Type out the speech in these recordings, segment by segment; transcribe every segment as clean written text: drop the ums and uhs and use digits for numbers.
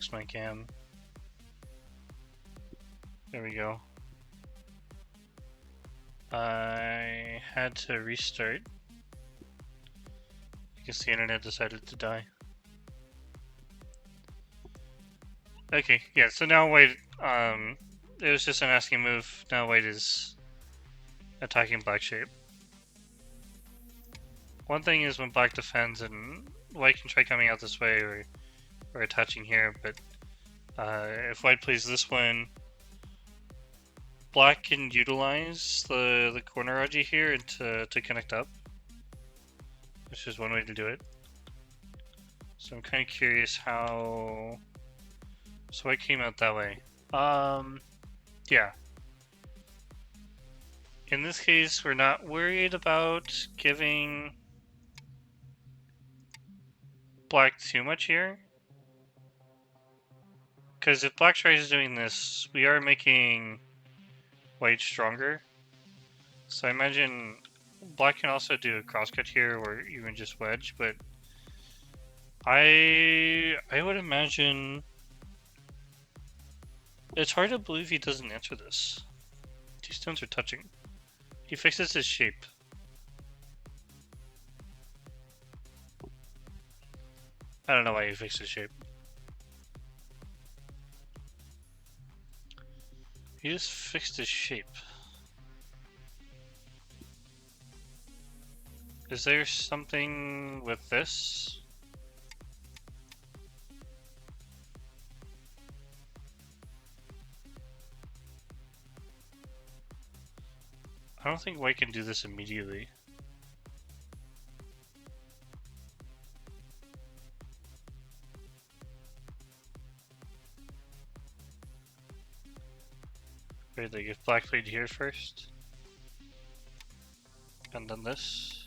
Fix my cam. There we go. I had to restart. I guess the internet decided to die. Okay, yeah, so now white, it was just an asking move. Now white is attacking black shape. One thing is when black defends and white can try coming out this way or attaching here, but if white plays this one, black can utilize the corner raji here to connect up, which is one way to do it. So I'm kind of curious how. So white came out that way. Yeah. In this case, we're not worried about giving black too much here. Because if black tries doing this, we are making white stronger. So I imagine black can also do a crosscut here or even just wedge, but I would imagine it's hard to believe he doesn't answer this. Two stones are touching. He fixes his shape. I don't know why he fixed his shape. He just fixed his shape. Is there something with this? I don't think white can do this immediately. Wait, like if black played here first, and then this,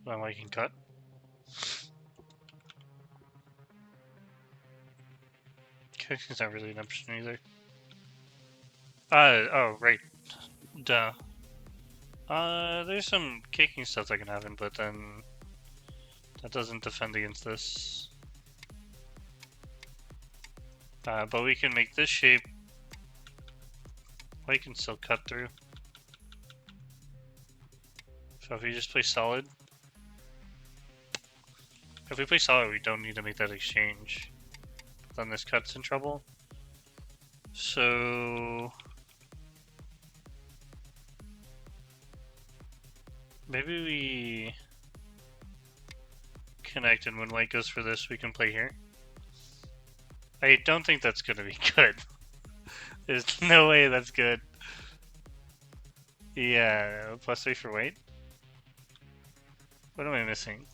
then white can cut. Connecting's not really an option either. Oh, right. Duh. There's some caking stuff that can happen, but then that doesn't defend against this. But we can make this shape. White can still cut through. So if we just play solid. If we play solid, we don't need to make that exchange. But then this cut's in trouble. So maybe we connect, and when white goes for this, we can play here. I don't think that's gonna be good. There's no way that's good. Yeah, +3 for white. What am I missing?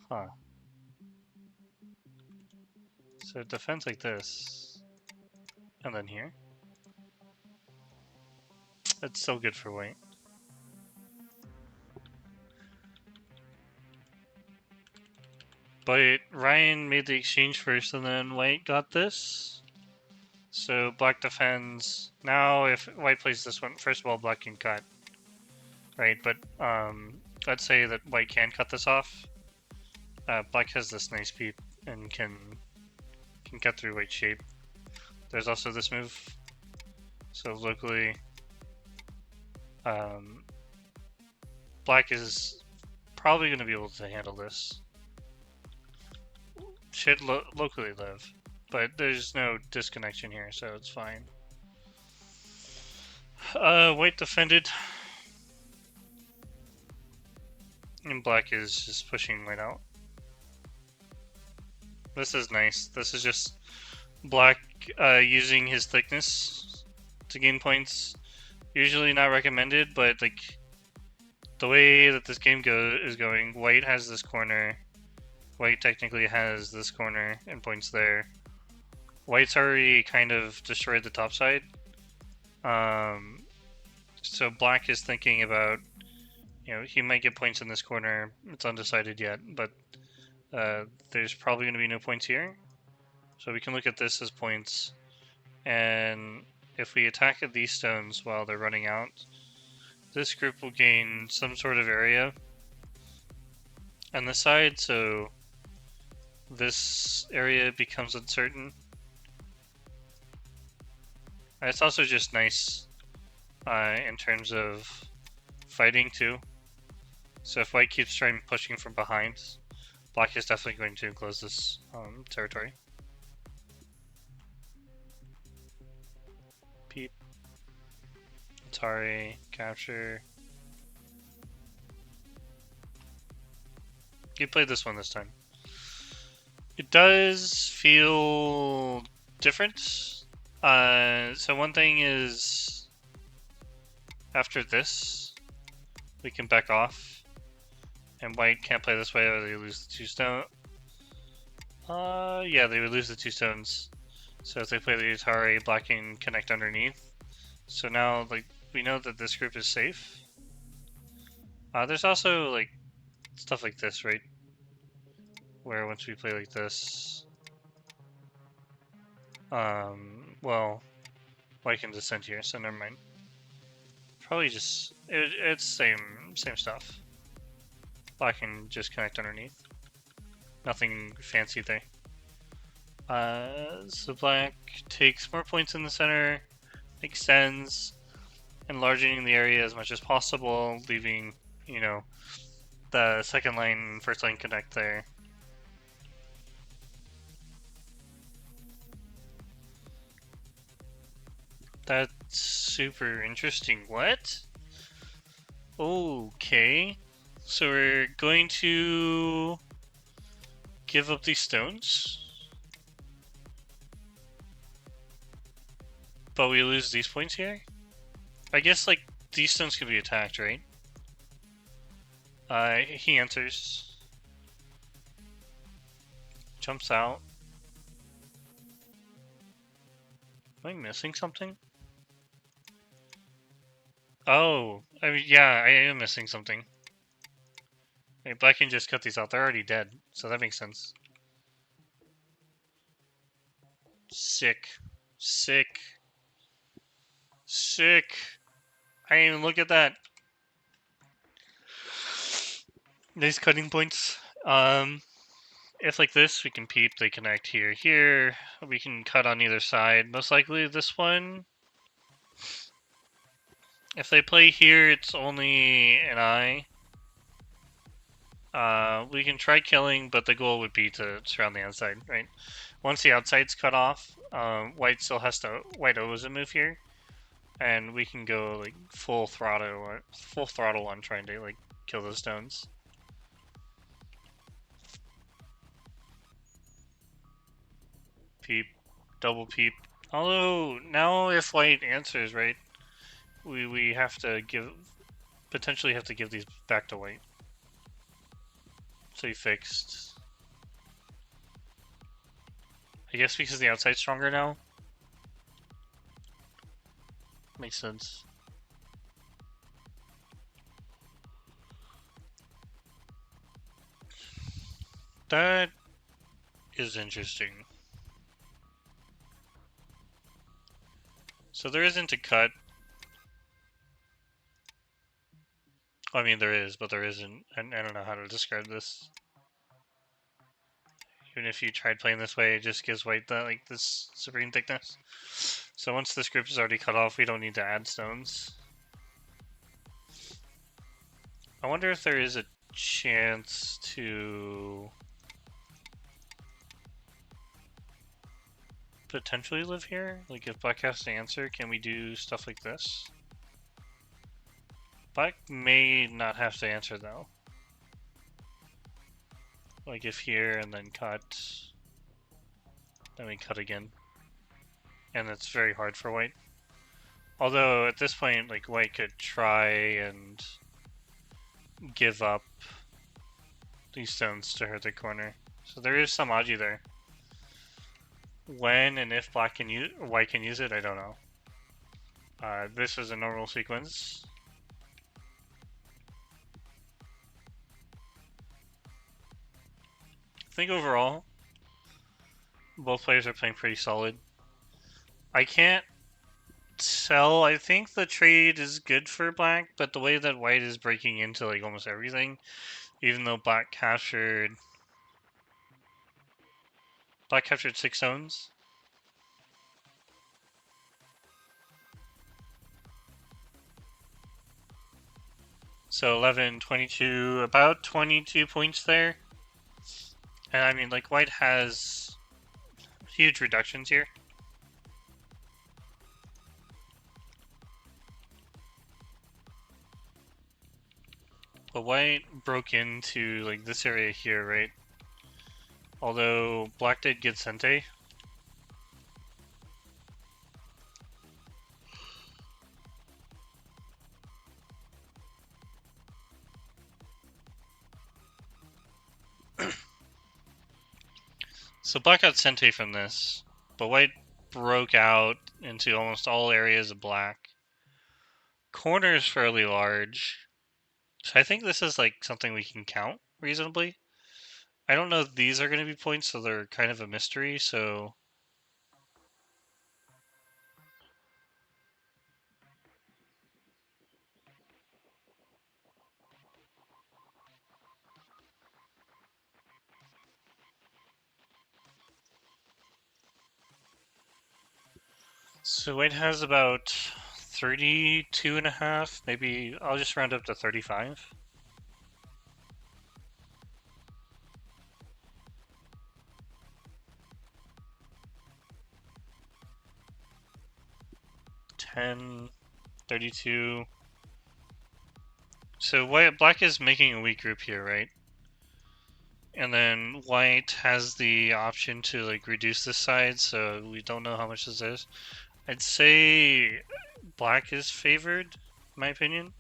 Huh. So it defends like this. And then here. That's so good for white. But Ryan made the exchange first, and then white got this. So black defends. Now if white plays this one, first of all, black can cut. Right, but let's say that white can cut this off. Black has this nice peep and can cut through white shape. There's also this move. So locally, black is probably going to be able to handle this. Should locally live, but there's no disconnection here, so it's fine. White defended. And black is just pushing white out. This is nice. This is just black using his thickness to gain points. Usually not recommended, but like the way that this game is going, white has this corner. White technically has this corner and points there. White's already kind of destroyed the top side. So black is thinking about, you know, he might get points in this corner. It's undecided yet, but there's probably going to be no points here. So we can look at this as points. And if we attack at these stones while they're running out, this group will gain some sort of area on the side, so this area becomes uncertain. It's also just nice in terms of fighting too. So if white keeps trying pushing from behind, black is definitely going to enclose this territory. Peep. Atari, capture. You played this one this time. It does feel different. So one thing is, after this, we can back off, and white can't play this way or they lose the 2 stone. Yeah, they would lose the 2 stones. So if they play the Atari, black can connect underneath. So now, like, we know that this group is safe. There's also, like, stuff like this, right? Where once we play like this, well, white can descend here, so never mind. Probably just, it's same stuff. Black can just connect underneath. Nothing fancy there. So black takes more points in the center, extends, enlarging the area as much as possible, leaving, you know, the second line, first line connect there. That's super interesting. What? Okay. So we're going to give up these stones. But we lose these points here? I guess, like, these stones can be attacked, right? He answers. Jumps out. Am I missing something? Oh, I mean, yeah, I am missing something. Hey, black can just cut these out. They're already dead, so that makes sense. Sick. Sick. Sick. I didn't even look at that. Nice cutting points. If like this, we can peep, they connect here, here. We can cut on either side. Most likely this one. If they play here, it's only an eye. We can try killing, but the goal would be to surround the outside, right? Once the outside's cut off, white still has to, white owes a move here. And we can go like full throttle on trying to like kill those stones. Peep, double peep. Although now if white answers, right, we have to potentially have to give these back to white. So he fixed. I guess because the outside's stronger now. Makes sense. That is interesting. So there isn't a cut. I mean, there is, but there isn't. I don't know how to describe this. Even if you tried playing this way, it just gives white that like this supreme thickness. So once this group is already cut off, we don't need to add stones. I wonder if there is a chance to potentially live here. Like if black has to answer, can we do stuff like this? Black may not have to answer though. Like if here and then cut, then we cut again. And it's very hard for white. Although at this point, like white could try and give up these stones to hurt the corner. So there is some Aji there. When and if black can use, white can use it, I don't know. This is a normal sequence. I think overall, both players are playing pretty solid. I can't tell. I think the trade is good for black, but the way that white is breaking into like almost everything, even though black captured 6 zones. So 11, 22, about 22 points there. And I mean, like, white has huge reductions here. But white broke into, like, this area here, right? Although black did get Sente. So black got Sente from this, but white broke out into almost all areas of black. Corner is fairly large, so I think this is like something we can count reasonably. I don't know if these are going to be points, so they're kind of a mystery, so... So white has about 32 and a half, maybe I'll just round up to 35. $10, 32. So black is making a weak group here, right? And then white has the option to like reduce this side, so we don't know how much this is. I'd say black is favored, in my opinion.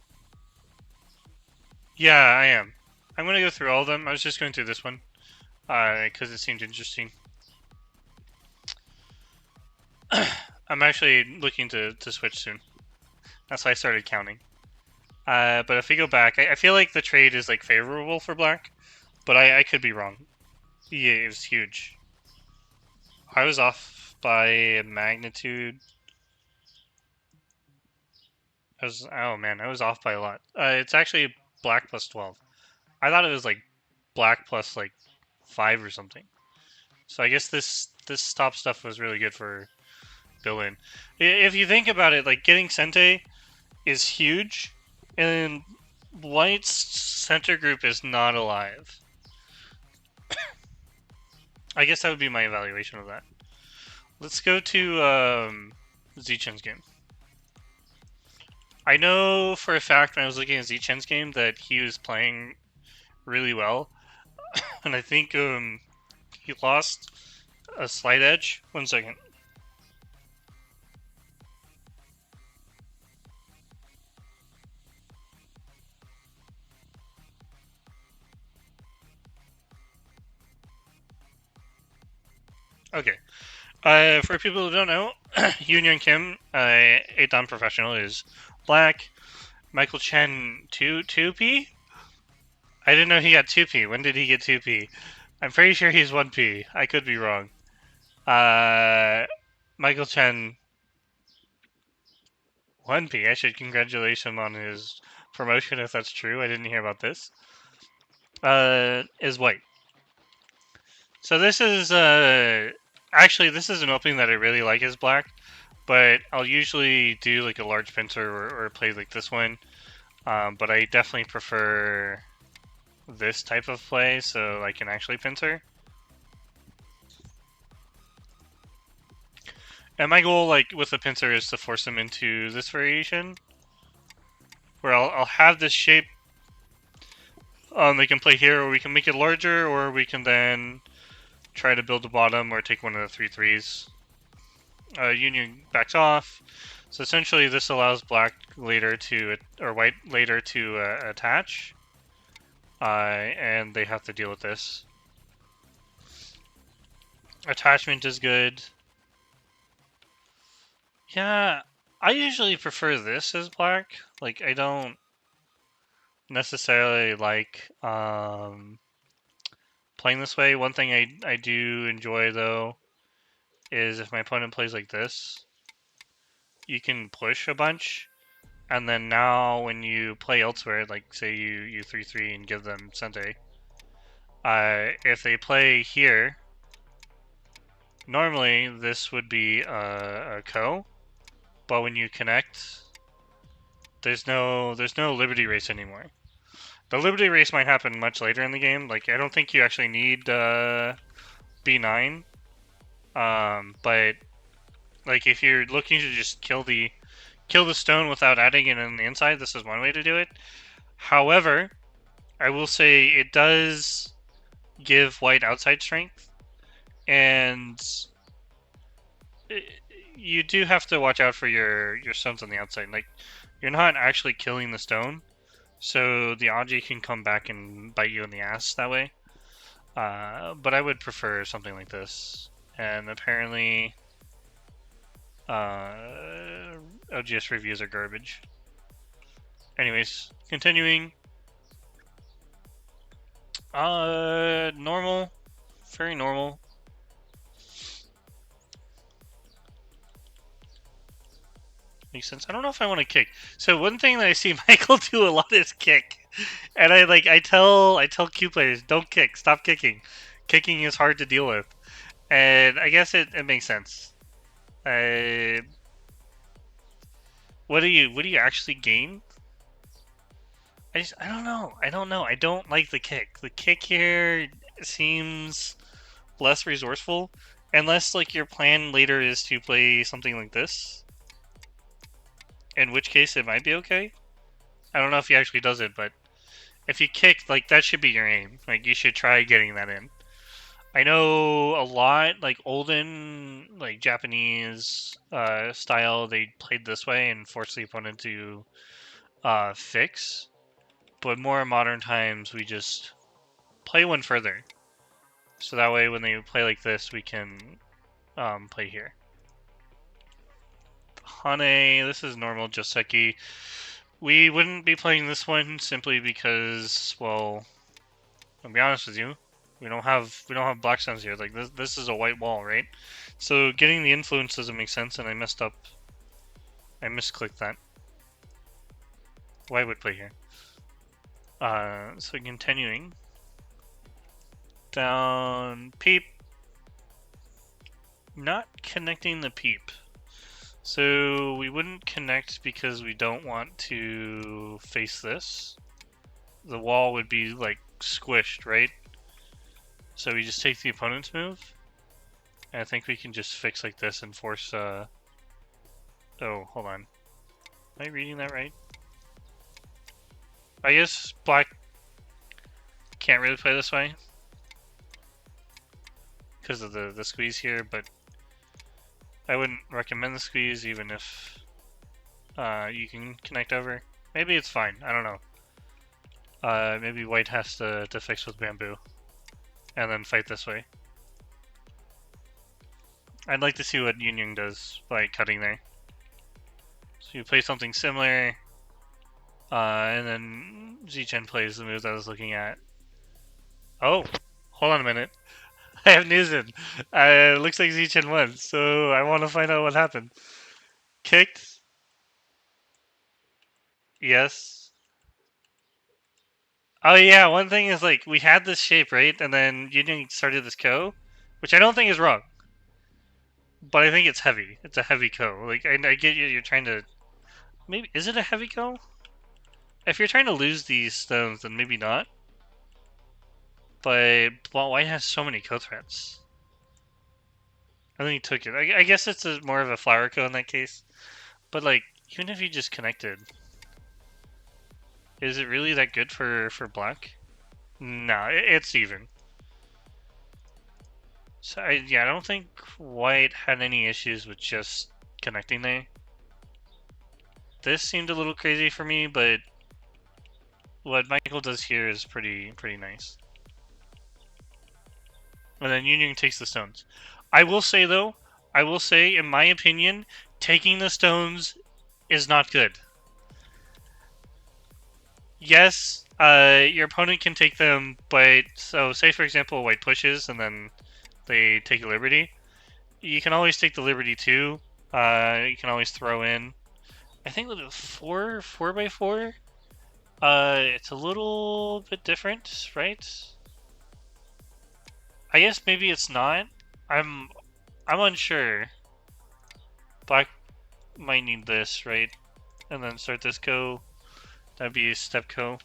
Yeah, I am. I'm gonna go through all of them. I was just going through this one, because it seemed interesting. I'm actually looking to switch soon. That's why I started counting. But if we go back, I feel like the trade is like favorable for black, but I could be wrong. Yeah, it was huge. I was off by a magnitude. Oh man, I was off by a lot. It's actually black plus 12. I thought it was like black plus like 5 or something. So I guess this top stuff was really good for Bill-in. If you think about it, like getting Sente is huge, and White's center group is not alive. I guess that would be my evaluation of that. Let's go to Zichen's game. I know for a fact when I was looking at Zichen's game that he was playing really well, and I think he lost a slight edge. 1 second. Okay. For people who don't know, Yoon Kim, a Dan professional, is black. Michael Chen, 2P? I didn't know he got 2P. When did he get 2P? I'm pretty sure he's 1P. I could be wrong. Michael Chen, 1P. I should congratulate him on his promotion if that's true. I didn't hear about this. Is white. So this is, actually, this is an opening that I really like as black, but I'll usually do like a large pincer or play like this one. But I definitely prefer this type of play, so I can actually pincer. And my goal, like with the pincer, is to force them into this variation, where I'll have this shape. They can play here, or we can make it larger, or we can then try to build the bottom or take one of the 3/3s. Union backs off. So essentially, this allows black later to, or white later to attach, and they have to deal with this. Attachment is good. Yeah, I usually prefer this as black. Like, I don't necessarily like playing this way. One thing I do enjoy, though, is if my opponent plays like this, you can push a bunch, and then now when you play elsewhere, like say you 3-3 and give them Sente, if they play here, normally this would be a Ko, but when you connect, there's no Liberty Race anymore. The Liberty Race might happen much later in the game. Like, I don't think you actually need B9, but like if you're looking to just kill the stone without adding it on the inside, this is one way to do it. However, I will say it does give white outside strength, and you do have to watch out for your stones on the outside. Like, you're not actually killing the stone, so the Aji can come back and bite you in the ass that way. But I would prefer something like this. And apparently, OGS reviews are garbage. Anyways, continuing. Normal. Very normal. Makes sense. I don't know if I want to kick. So one thing that I see Michael do a lot is kick. And I tell Q players, don't kick, stop kicking. Kicking is hard to deal with. And I guess it makes sense. What do you actually gain? I don't know. I don't like the kick. The kick here seems less resourceful, unless like your plan later is to play something like this. In which case it might be okay. I don't know if he actually does it, but if you kick, like that should be your aim. Like you should try getting that in. I know a lot, like olden, like Japanese style, they played this way and forced the opponent to fix. But more modern times, we just play one further. So that way, when they play like this, we can play here. Hane, this is normal Joseki. We wouldn't be playing this one simply because, well, I'll be honest with you, we don't have black stones here. Like this is a white wall, right? So getting the influence doesn't make sense, and I messed up. I misclicked that. Why would play here? So continuing down peep. Not connecting the peep. So we wouldn't connect because we don't want to face this. The wall would be like squished, right? So we just take the opponent's move. And I think we can just fix like this and force oh, hold on. Am I reading that right? I guess black can't really play this way because of the squeeze here, but I wouldn't recommend the squeeze even if you can connect over. Maybe it's fine. I don't know. Maybe white has to fix with bamboo and then fight this way. I'd like to see what Yunyang does by cutting there. So you play something similar, and then Zichen plays the move that I was looking at. Oh, hold on a minute. I have news in. Looks like Zichen won, so I want to find out what happened. Kicked. Yes. Oh yeah, one thing is like, we had this shape, right? And then Yunyang started this Ko, which I don't think is wrong. But I think it's heavy. It's a heavy Ko. Like, I get you, you're trying to... Maybe, is it a heavy Ko? If you're trying to lose these stones, then maybe not. But white has so many Ko threats. I think he took it. I guess it's more of a flower Ko in that case. But like, even if you just connected, is it really that good for black? No, it's even. So yeah, I don't think white had any issues with just connecting there. This seemed a little crazy for me, but what Michael does here is pretty nice. And then Yunyang takes the stones. I will say though, in my opinion, taking the stones is not good. Yes, your opponent can take them, but so say for example white pushes and then they take a liberty. You can always take the liberty too, You can always throw in. I think with a 4x4, it's a little bit different, right? I guess maybe it's not. I'm unsure. Black might need this, right? And then start this go. That'd be a step go.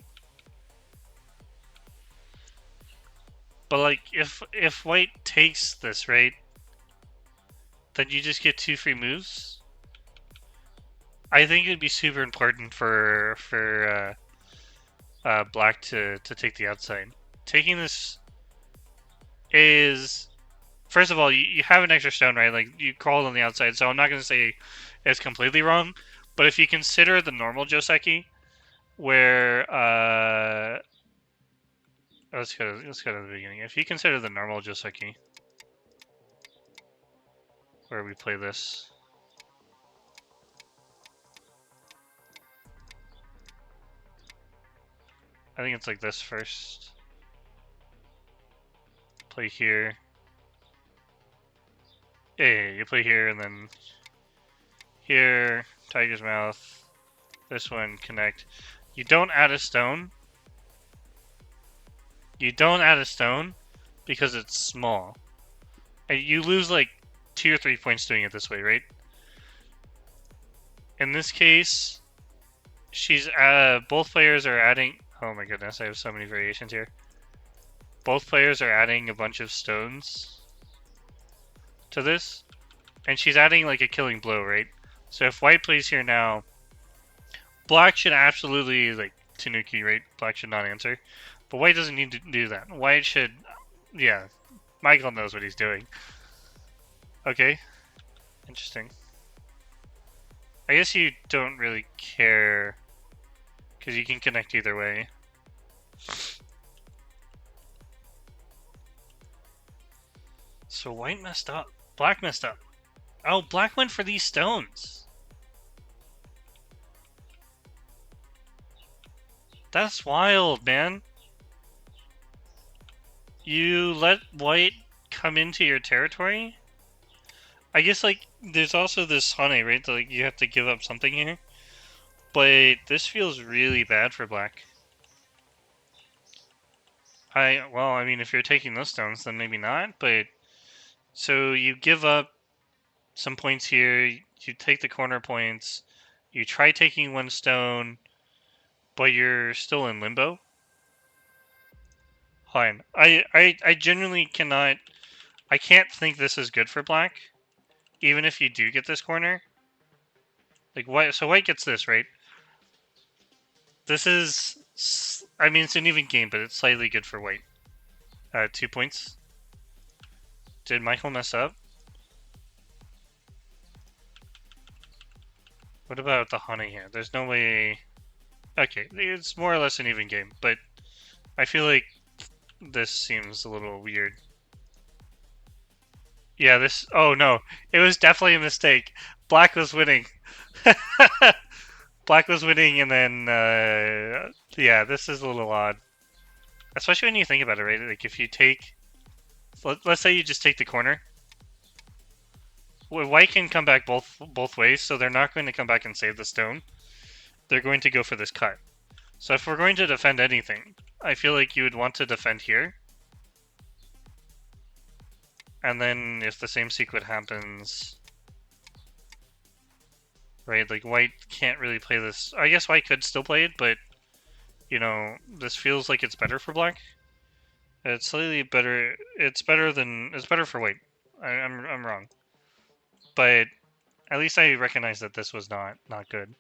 But like, if white takes this, right, then you just get 2 free moves. I think it'd be super important for black to take the outside. Taking this is, first of all, you have an extra stone, right? Like, you crawled on the outside, so I'm not going to say it's completely wrong. But if you consider the normal Joseki, where let's go to the beginning. If you consider the normal Joseki, where we play this, I think it's like this first. Play here. Yeah, you play here and then here, Tiger's Mouth. This one, connect. You don't add a stone. You don't add a stone because it's small. And you lose like 2 or 3 points doing it this way, right? In this case, she's both players are adding. Oh my goodness, I have so many variations here. Both players are adding a bunch of stones to this, and she's adding like a killing blow, right? So if white plays here now, black should absolutely like Tanuki, right? Black should not answer, but white doesn't need to do that. White should, yeah. Michael knows what he's doing. Okay, interesting. I guess you don't really care because you can connect either way. So white messed up. Black messed up. Oh, black went for these stones. That's wild, man. You let white come into your territory? I guess, like, there's also this Hane, right? Like, you have to give up something here. But this feels really bad for black. Well, I mean, if you're taking those stones, then maybe not, but... So you give up some points here, you take the corner points, you try taking 1 stone, but you're still in limbo? Fine. I genuinely cannot... I can't think this is good for black, even if you do get this corner. Like, white, so white gets this, right? This is... I mean, it's an even game, but it's slightly good for white. 2 points. Did Michael mess up? What about the Hane here? There's no way... Okay, it's more or less an even game, but I feel like this seems a little weird. Yeah, this... Oh, no. It was definitely a mistake. Black was winning. Black was winning, and then... yeah, this is a little odd. Especially when you think about it, right? Like, if you take... Let's say you just take the corner. White can come back both ways, so they're not going to come back and save the stone. They're going to go for this cut. So if we're going to defend anything, I feel like you would want to defend here. And then if the same sequence happens... Right, like white can't really play this. I guess white could still play it, but... You know, this feels like it's better for black. It's slightly better. It's better for white. I'm wrong. But at least I recognize that this was not good.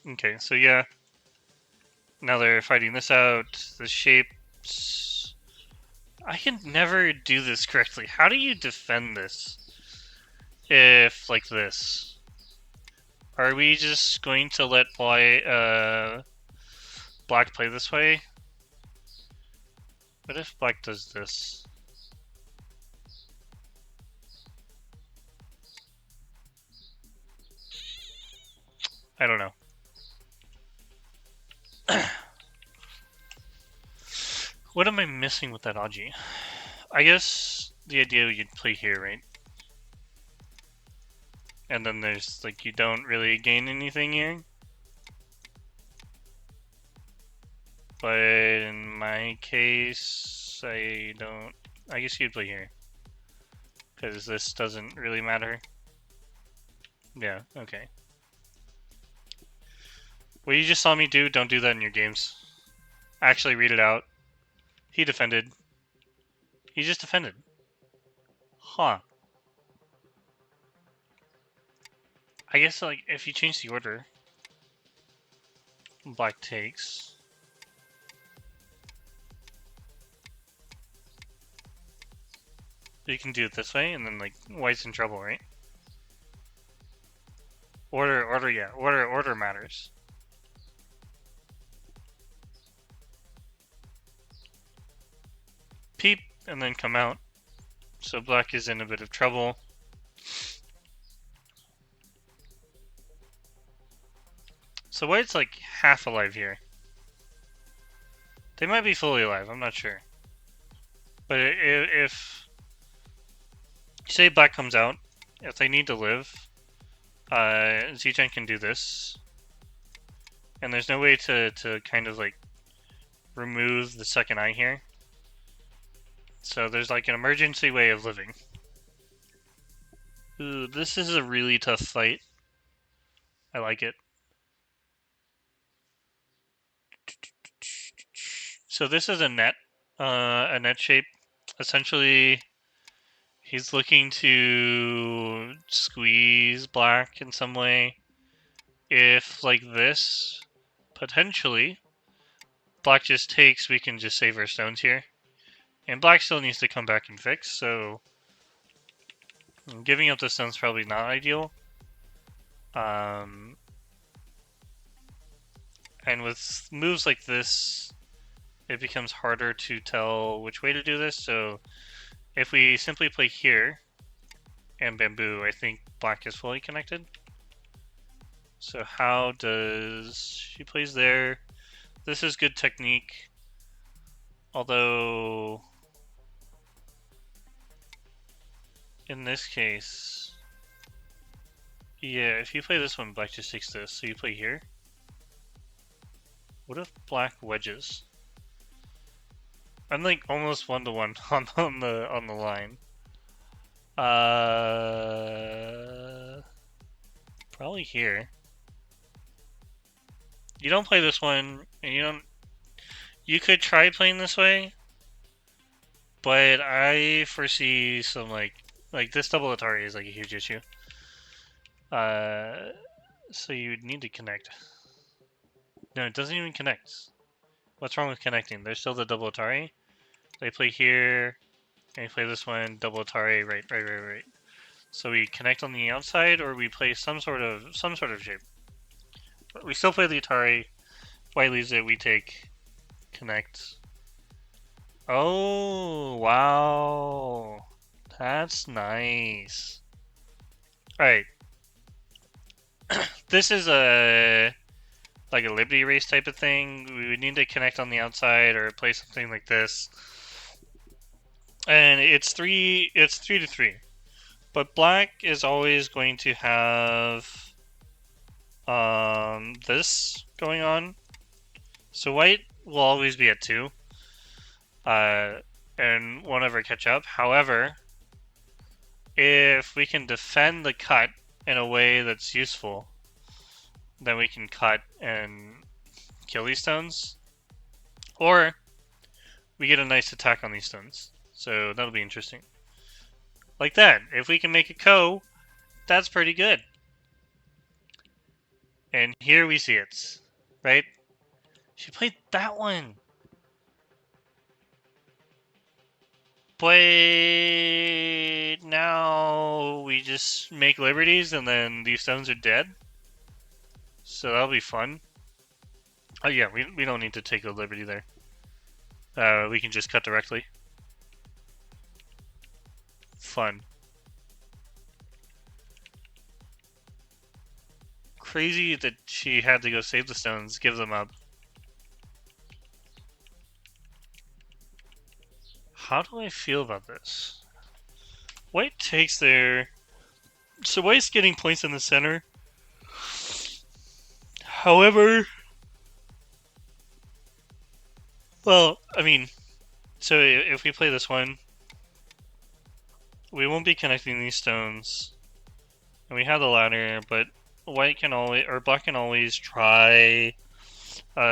Okay, so yeah. Now they're fighting this out. The shapes... I can never do this correctly. How do you defend this? If, like this. Are we just going to let black play this way? What if black does this? I don't know. What am I missing with that Aji? I guess the idea you'd play here, right? And then there's, like, you don't really gain anything here. But in my case, I don't... I guess you'd play here. Because this doesn't really matter. Yeah, okay. What you just saw me do, don't do that in your games. Actually read it out. He defended. He just defended. Huh. I guess, like, if you change the order, black takes. You can do it this way, and then, like, white's in trouble, right? Order matters. Peep, and then come out. So black is in a bit of trouble. So white's like half alive here. They might be fully alive, I'm not sure. But if say black comes out, if they need to live, Zichen can do this. And there's no way to kind of like remove the second eye here. So there's like an emergency way of living. Ooh, this is a really tough fight. I like it. So this is a net shape. Essentially, he's looking to squeeze black in some way. If, like this, potentially, black just takes, we can just save our stones here. And black still needs to come back and fix, so giving up the stone's probably not ideal. And with moves like this, it becomes harder to tell which way to do this, so if we simply play here and bamboo, I think black is fully connected. So how does... she plays there. This is good technique. Although... in this case... yeah, if you play this one, black just takes this. So you play here. What if black wedges? I'm like almost 1-to-1 on the line. Probably here. You don't play this one, and you don't... you could try playing this way, but I foresee some like this double Atari is like a huge issue. So you need to connect. No, it doesn't even connect. What's wrong with connecting? There's still the double Atari. They play here, and you play this one, double Atari, right. So we connect on the outside, or we play some sort of shape. But we still play the Atari. White leaves it, we take, connect. Oh, wow. That's nice. Alright. This is like a Liberty Race type of thing. We would need to connect on the outside or play something like this. And it's 3-3. But black is always going to have this going on. So white will always be at 2. And won't ever catch up. However, if we can defend the cut in a way that's useful, then we can cut and kill these stones. Or we get a nice attack on these stones. So that'll be interesting. Like that. If we can make a ko, that's pretty good. And here we see it. Right? She played that one. But now we just make liberties and then these stones are dead. So that'll be fun. Oh yeah, we don't need to take a liberty there. We can just cut directly. Fun. Crazy that she had to go save the stones, give them up. How do I feel about this? White takes there. So white's getting points in the center. However, well, I mean, so if we play this one, we won't be connecting these stones. And we have the ladder, but white can always, or black can always try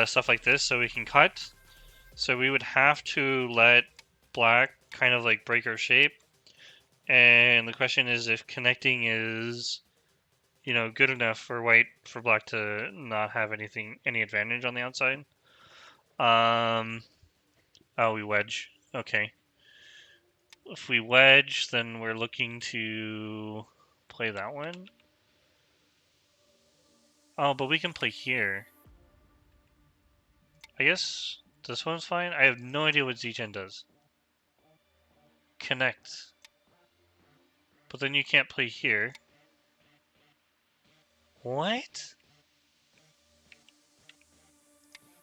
stuff like this so we can cut. So we would have to let black kind of like break our shape. And the question is if connecting is, you know, good enough for black to not have any advantage on the outside. Oh, we wedge. Okay. If we wedge, then we're looking to play that one. Oh, but we can play here. I guess this one's fine. I have no idea what Z-Gen does. Connect. But then you can't play here. What?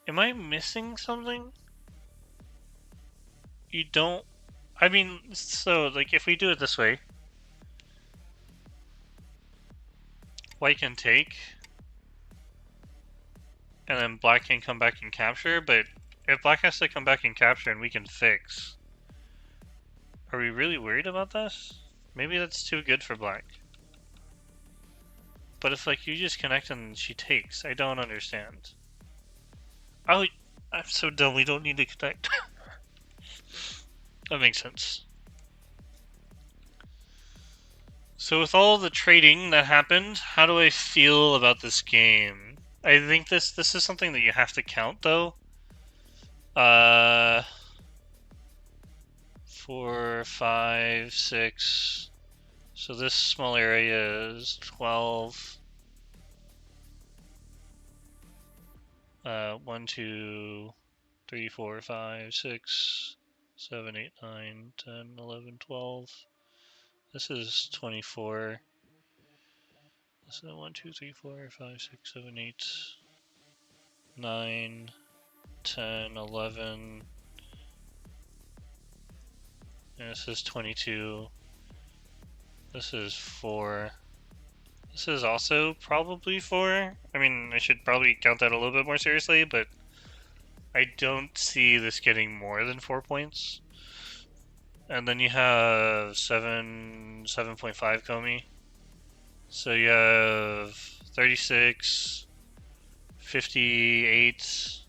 Am I missing something? You don't... I mean, so, like, if we do it this way, white can take, and then black can come back and capture, but if black has to come back and capture and we can fix, are we really worried about this? Maybe that's too good for black. But if, like, you just connect and she takes, I don't understand. Oh, I'm so dumb, we don't need to connect. That makes sense. So with all the trading that happened, how do I feel about this game? I think this is something that you have to count, though. 4, 5, 6. So this small area is 12. 1, 2, 3, 4, 5, 6, 7, 8, 9, 10, 11, 12. This is 24. This is 1, 2, 3, 4, 5, 6, 7, 8, 9, 10, 11. And this is 22. This is 4. This is also probably 4. I mean, I should probably count that a little bit more seriously, but I don't see this getting more than 4 points. And then you have 7.5 Komi. So you have 36, 58,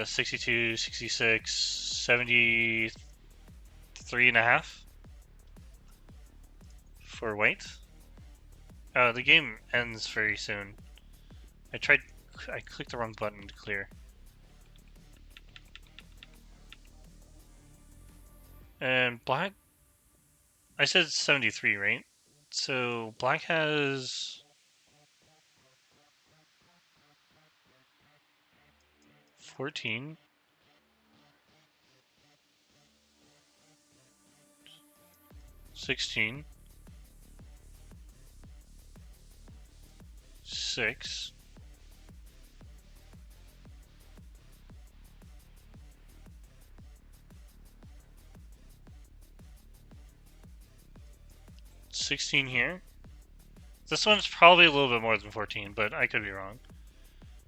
62, 66, 73 and a half for white. The game ends very soon. I clicked the wrong button to clear. And black, I said 73, right? So black has 14. 16. 6. 16 here. This one's probably a little bit more than 14, but I could be wrong.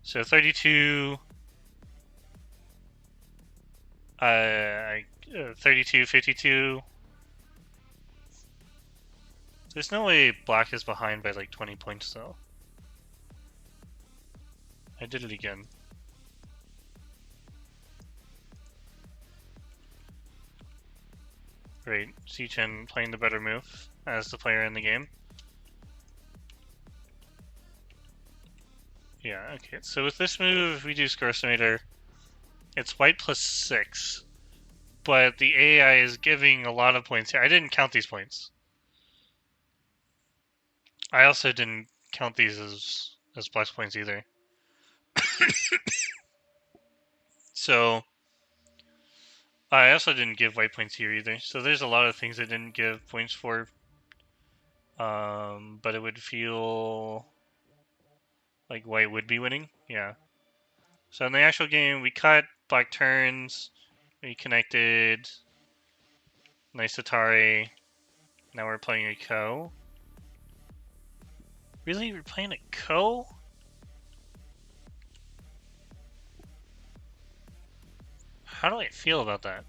So 32, 32, 52. There's no way black is behind by like 20 points though. I did it again. Great, Z-Chen playing the better move as the player in the game. Yeah, okay, so with this move, we do score estimator. It's white plus 6, but the AI is giving a lot of points here. I didn't count these points. I also didn't count these as black's points either. So, I also didn't give white points here either. So there's a lot of things I didn't give points for. But it would feel like white would be winning. Yeah. So in the actual game, we cut, black turns, we connected, nice Atari, Now we're playing a Ko. Really? We're playing a Ko? How do I feel about that?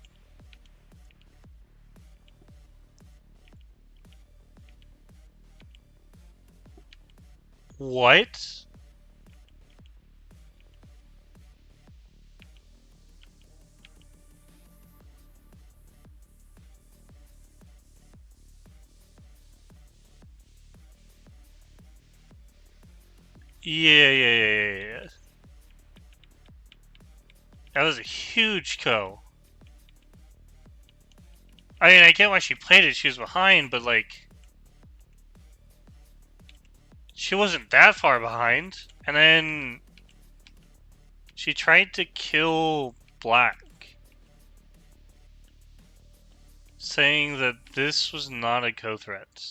What? Yeah. That was a huge Ko. I mean, I get why she played it. She was behind, but like, she wasn't that far behind. And then she tried to kill Black, saying that this was not a Ko threat.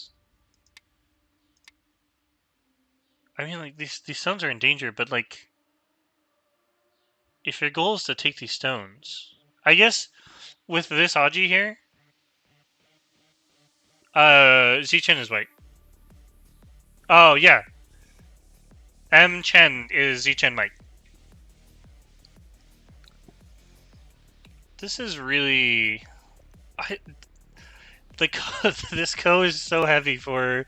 I mean, like, these stones are in danger, but like, if your goal is to take these stones, I guess with this Aji here, Zichen is white. Oh yeah, M Chen is Zichen Mike. This is really, this Ko is so heavy for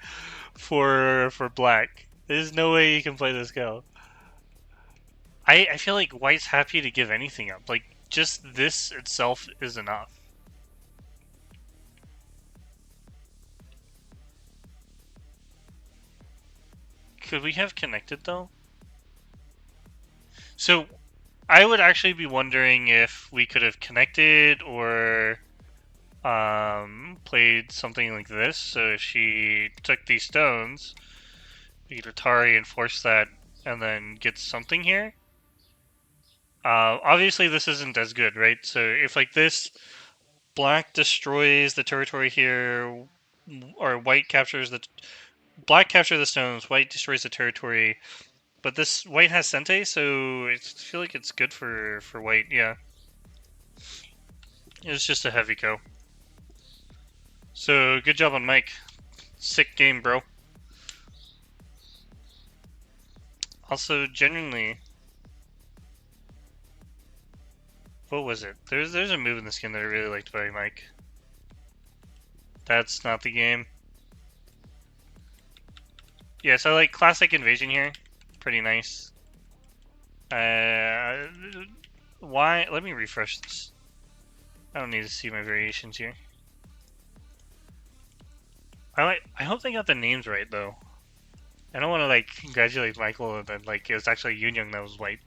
Black. There's no way you can play this Ko. I feel like White's happy to give anything up. Like, just this itself is enough. Could we have connected, though? So, I would actually be wondering if we could have connected or played something like this. So if she took these stones, we could Atari and force that and then get something here. Obviously, this isn't as good, right? So if like this, Black destroys the territory here, or White captures the... Black captures the stones, White destroys the territory, but this White has Sente, so I feel like it's good for White, yeah. It's just a heavy Ko. So, good job on Mike. Sick game, bro. Also, genuinely... What was it? There's a move in this game that I really liked by Mike. That's not the game. Yeah, so like classic invasion here. Pretty nice. Why? Let me refresh this. I don't need to see my variations here. I hope they got the names right though. I don't want to like congratulate Michael that like it was actually Yoon Young that was white.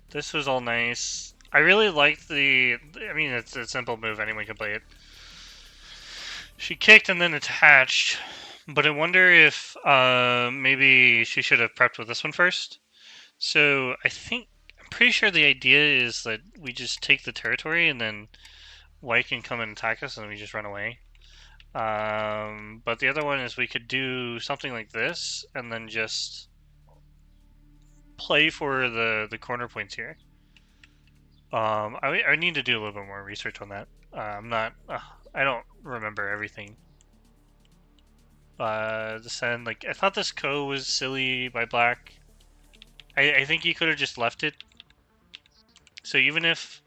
This was all nice. I really liked the... I mean, it's a simple move. Anyone can play it. She kicked and then attached. But I wonder if maybe she should have prepped with this one first. So I'm pretty sure the idea is that we just take the territory and then White can come and attack us and then we just run away. But the other one is we could do something like this and then just play for the corner points here. I need to do a little bit more research on that. I don't remember everything. Descend, like, I thought this Ko was silly by Black. I think he could have just left it. So even if...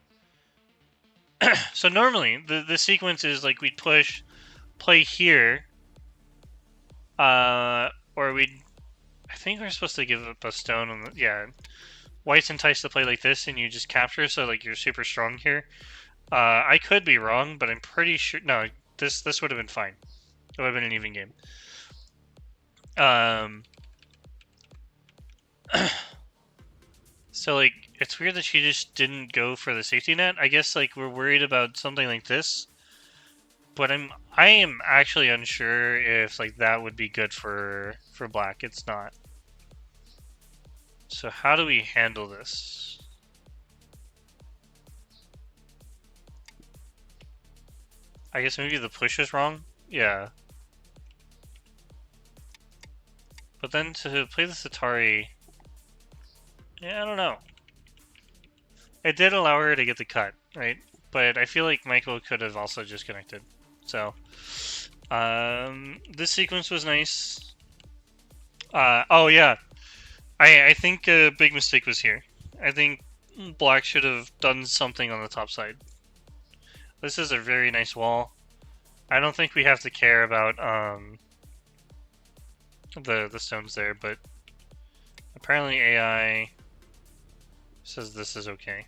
so normally, the sequence is, like, we'd play here. Or we'd... I think we're supposed to give up a stone on the... Yeah. White's enticed to play like this, and you just capture, so, like, you're super strong here. I could be wrong, but I'm pretty sure... No, this would have been fine. It would have been an even game. So, like, it's weird that she just didn't go for the safety net. I guess, like, we're worried about something like this. But I am actually unsure if, like, that would be good for Black. It's not. So how do we handle this? I guess maybe the push is wrong? Yeah. But then to play this Atari... Yeah, I don't know. it did allow her to get the cut, right? But I feel like Michael could have also just connected. So, this sequence was nice. Oh yeah, I think a big mistake was here. I think Black should have done something on the top side. This is a very nice wall. I don't think we have to care about the stones there, but apparently AI says this is okay.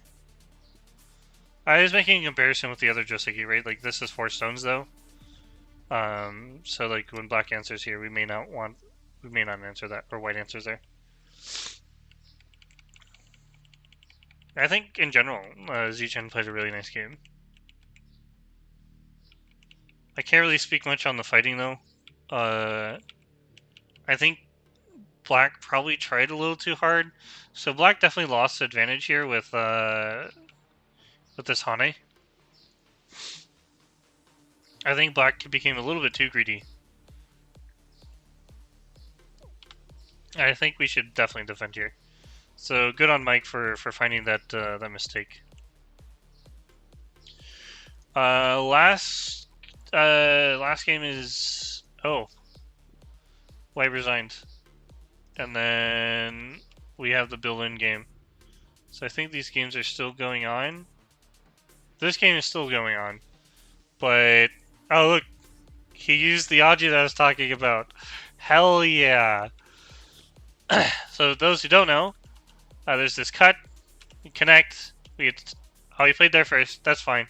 I was making a comparison with the other Joseki, right? Like this is 4 stones though. So like when Black answers here, we may not answer that, or White answers there. I think in general, Zichen played a really nice game. I can't really speak much on the fighting though. I think Black probably tried a little too hard, so Black definitely lost advantage here with this Hane. I think Black became a little bit too greedy. I think we should definitely defend here. So good on Mike for finding that that mistake. Last game is White resigned, and then we have the build-in game. So I think these games are still going on. This game is still going on, but oh look, he used the Aji that I was talking about. Hell yeah! So those who don't know, there's this cut, we connect. He played there first. That's fine.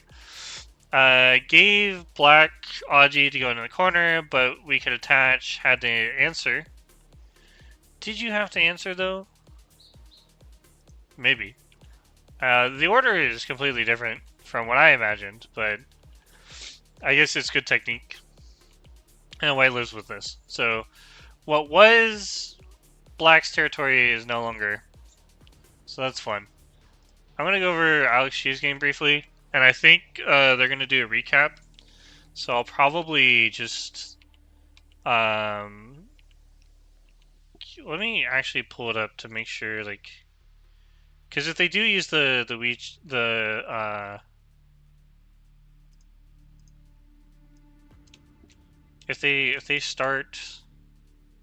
Gave Black Aji to go into the corner, but we could attach. Had to answer. Did you have to answer though? Maybe. The order is completely different from what I imagined, but I guess it's good technique. And White lives with this. So, what was Black's territory is no longer. So that's fun. I'm going to go over Alex Shi's game briefly, and I think they're going to do a recap. So I'll probably just... let me actually pull it up to make sure, like... Because if they do use if they start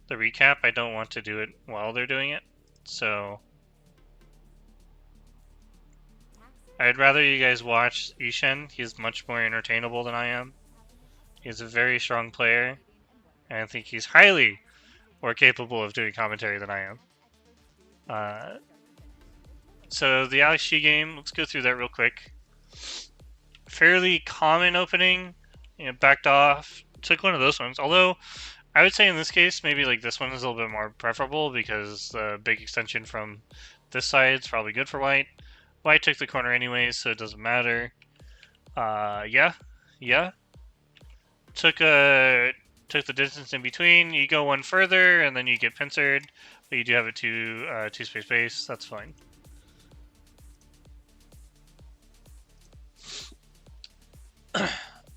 the recap, I don't want to do it while they're doing it. So I'd rather you guys watch Ishen. He's much more entertainable than I am. He's a very strong player, and I think he's highly more capable of doing commentary than I am. So the Alex Shi game, let's go through that real quick. Fairly common opening, backed off, took one of those ones. Although, I would say in this case, maybe like this one is a little bit more preferable because the big extension from this side is probably good for White. White took the corner anyways, so it doesn't matter. Yeah. Took the distance in between. You go one further, and then you get pincered. But you do have a two space base. That's fine.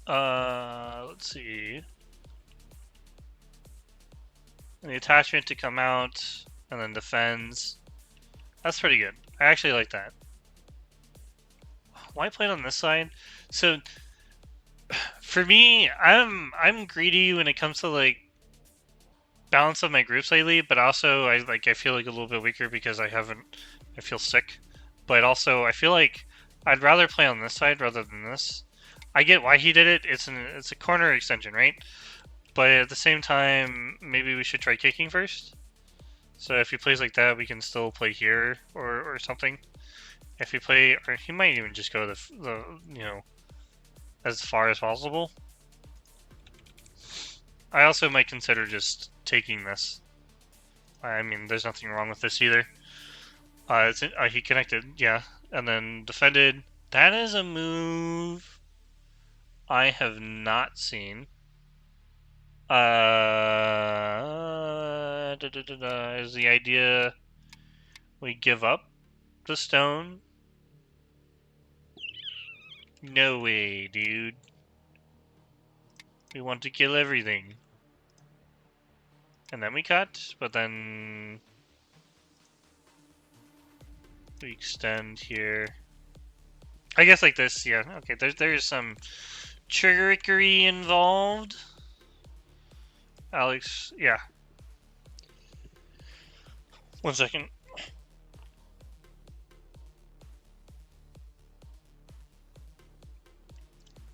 Let's see. And the attachment to come out, and then defends. That's pretty good. I actually like that. Why play it on this side? So, for me, I'm greedy when it comes to like balance of my groups lately, but also I feel like a little bit weaker because I feel sick. But also I feel like I'd rather play on this side rather than this. I get why he did it. It's a corner extension, right? But at the same time, maybe we should try kicking first. So if he plays like that, we can still play here or something. If he play, or he might even just go the as far as possible. I also might consider just taking this. I mean, there's nothing wrong with this either. He connected, yeah, and then defended. That is a move I have not seen. Is the idea we give up the stone? No way, dude. We want to kill everything. And then we cut, but then we extend here. I guess like this, yeah. Okay, there's some trickery involved. Alex, yeah. 1 second.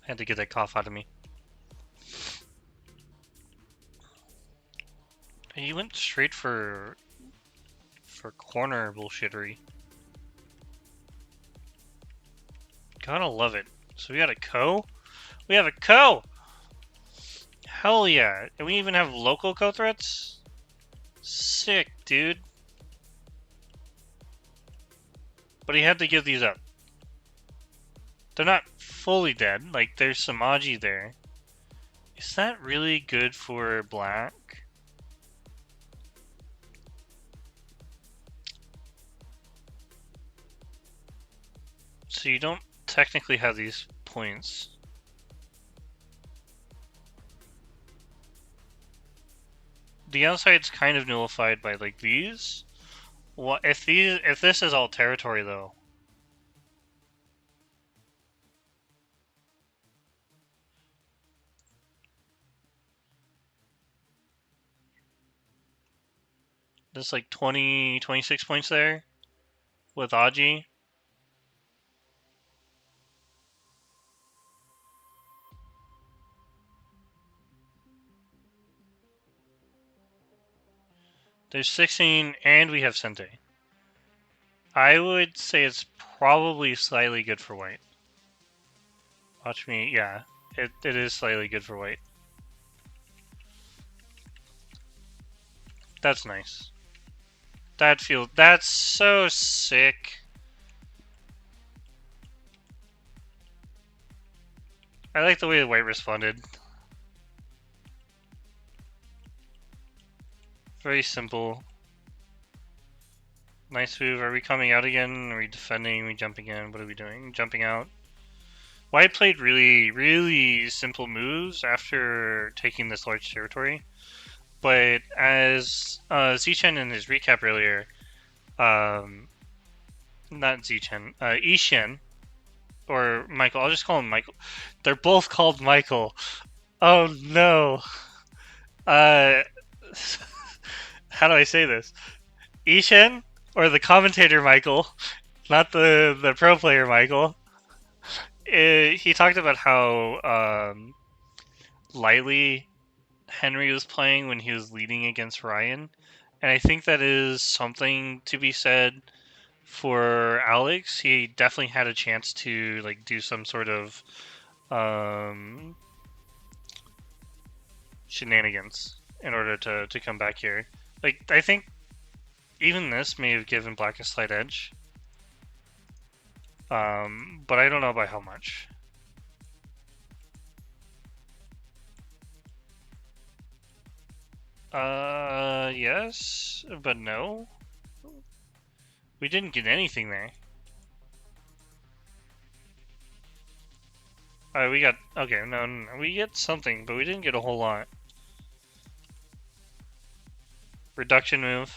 I had to get that cough out of me. He went straight for corner bullshittery. Gotta love it. So we got a co? We have a co! Hell yeah. And we even have local co-threats? Sick, dude. But he had to give these up. They're not fully dead. Like, there's some Aji there. Is that really good for black? So you don't technically have these points. The outside's kind of nullified by like these. What if this is all territory though? There's like 26 points there with Aji. There's 16 and we have Sente. I would say it's probably slightly good for white. Watch me, yeah. It is slightly good for white. That's nice. That's so sick. I like the way the white responded. Very simple. Nice move. Are we coming out again? Are we defending? Are we jumping in? What are we doing? Jumping out. White played really, really simple moves after taking this large territory. But as Zichen in his recap earlier, not Zichen, Ishen, or Michael, I'll just call him Michael. They're both called Michael. Oh no. Uh, how do I say this? Ishen, or the commentator Michael, not the pro player Michael. He talked about how lightly Henry was playing when he was leading against Ryan, and I think that is something to be said for Alex. He definitely had a chance to like do some sort of shenanigans in order to come back here. Like, I think even this may have given Black a slight edge, but I don't know by how much. Yes, but no. We didn't get anything there. We got, okay, no, we get something, but we didn't get a whole lot. Reduction move.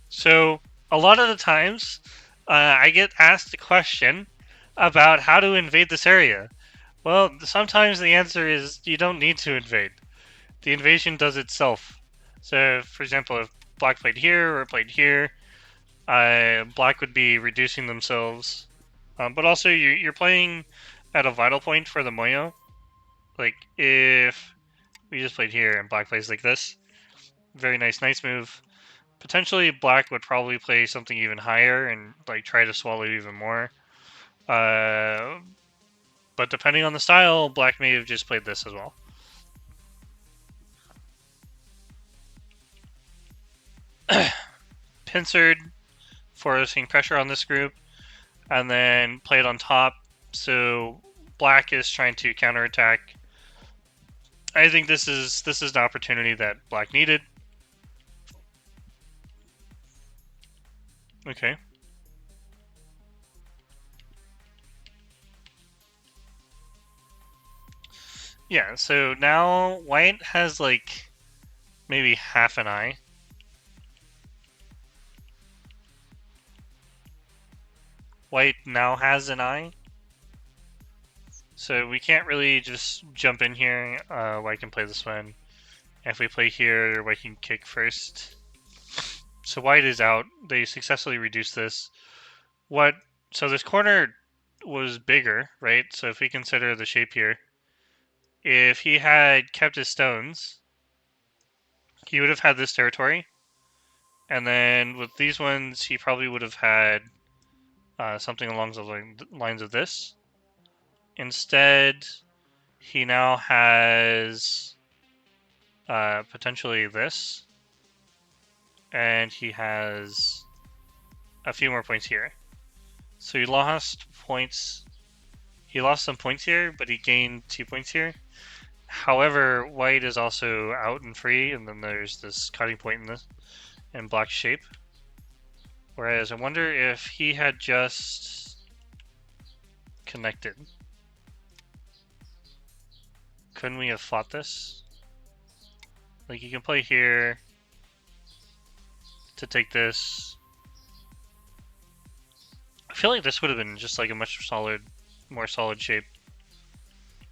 So, a lot of the times, I get asked a question about how to invade this area. Well, sometimes the answer is you don't need to invade. The invasion does itself. So, for example, if black played here or played here, black would be reducing themselves. But also, you're playing at a vital point for the Moyo. Like, if we just played here and black plays like this, very nice move. Potentially, black would probably play something even higher and like try to swallow even more. But depending on the style, black may have just played this as well. Pincered, forcing pressure on this group, and then played on top. So black is trying to counterattack. I think this is an opportunity that black needed. Okay. Yeah, so now white has like maybe half an eye. White now has an eye. So we can't really just jump in here. White can play this one. If we play here, white can kick first. So white is out. They successfully reduced this. So this corner was bigger, right? So if we consider the shape here, if he had kept his stones, he would have had this territory. And then with these ones, he probably would have had something along the lines of this. Instead, he now has potentially this. And he has a few more points here. So he lost points. He lost some points here, but he gained 2 points here. However, white is also out and free, and then there's this cutting point in black shape. Whereas I wonder if he had just connected. Couldn't we have fought this? Like, you can play here to take this. I feel like this would have been just like a much more solid shape.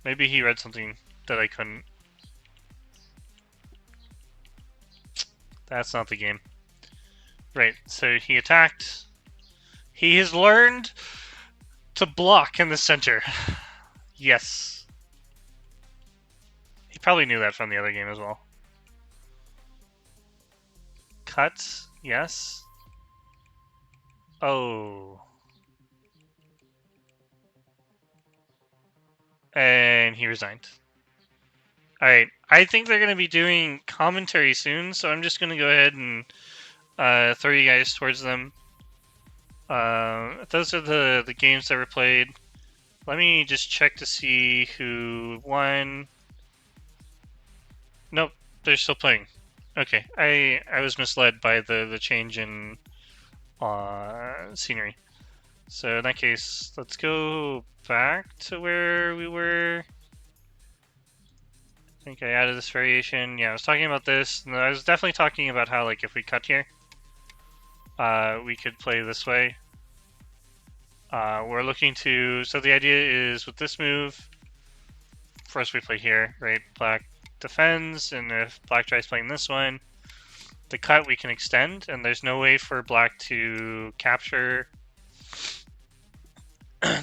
Maybe he read something that I couldn't. That's not the game. Right, so he attacked. He has learned to block in the center. Yes. He probably knew that from the other game as well. Cut, yes. Oh. And he resigned. Alright, I think they're going to be doing commentary soon, so I'm just going to go ahead and throw you guys towards them. Those are the games that were played. Let me just check to see who won. Nope, they're still playing. Okay, I was misled by the change in scenery. So in that case, let's go back to where we were. I think I added this variation. Yeah, I was talking about this. No, I was definitely talking about how, like, if we cut here, we could play this way. We're looking to... So the idea is, with this move, first we play here, right? Black defends, and if black tries playing this one, the cut we can extend, and there's no way for black to capture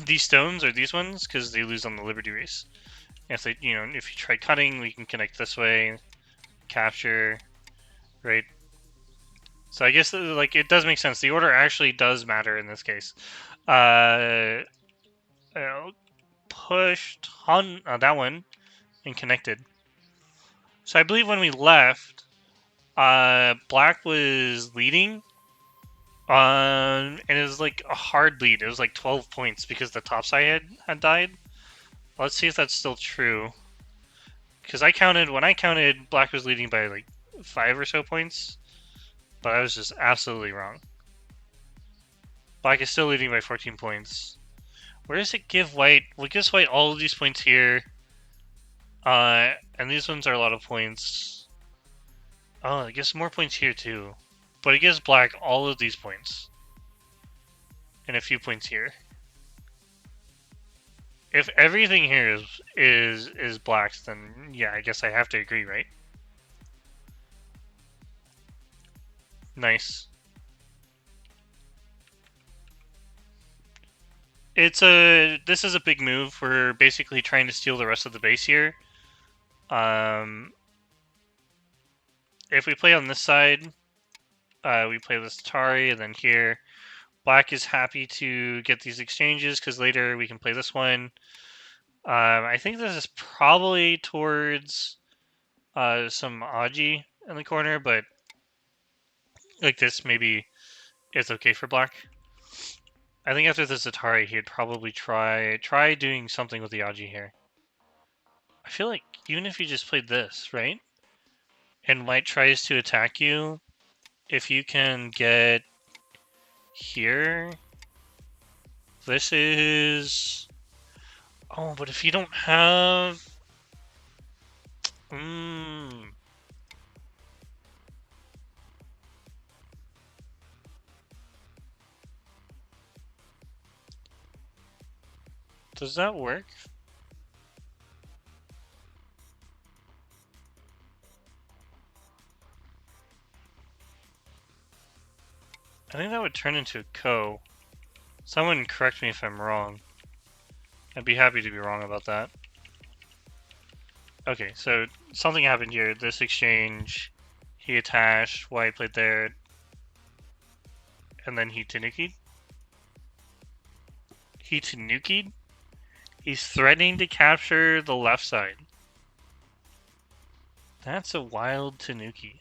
these stones or these ones, because they lose on the Liberty Race. If they, if you try cutting, we can connect this way, capture, right? So I guess like it does make sense. The order actually does matter in this case. Pushed on that one and connected. So I believe when we left, black was leading, and it was like a hard lead. It was like 12 points because the top side had died. Let's see if that's still true. Because when I counted, black was leading by like 5 or so points. But I was just absolutely wrong. Black is still leading by 14 points. Where does it give white? Well, it gives white all of these points here. And these ones are a lot of points. Oh, it gives more points here too. But it gives black all of these points. And a few points here. If everything here is black's, then yeah, I guess I have to agree, right? Nice. This is a big move. We're basically trying to steal the rest of the base here. If we play on this side, we play this Atari, and then here, black is happy to get these exchanges because later we can play this one. I think this is probably towards some Aji in the corner, but like this maybe it's okay for black. I think after this Atari, he'd probably try doing something with the Aji here. I feel like even if you just played this, right? And white tries to attack you, if you can get here, this is... Oh, but if you don't have... Does that work? I think that would turn into a ko. Someone correct me if I'm wrong. I'd be happy to be wrong about that. Okay, so something happened here. This exchange, he attached, white played there, and then he tanuki'd. He tanuki'd? He's threatening to capture the left side. That's a wild tanuki.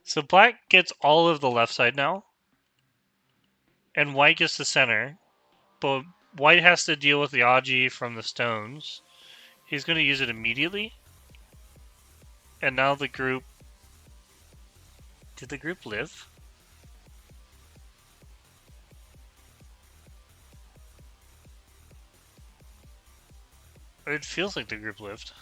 So black gets all of the left side now, and white gets the center, but white has to deal with the Aji from the stones. He's going to use it immediately, and now the group... Did the group live? It feels like the group lived.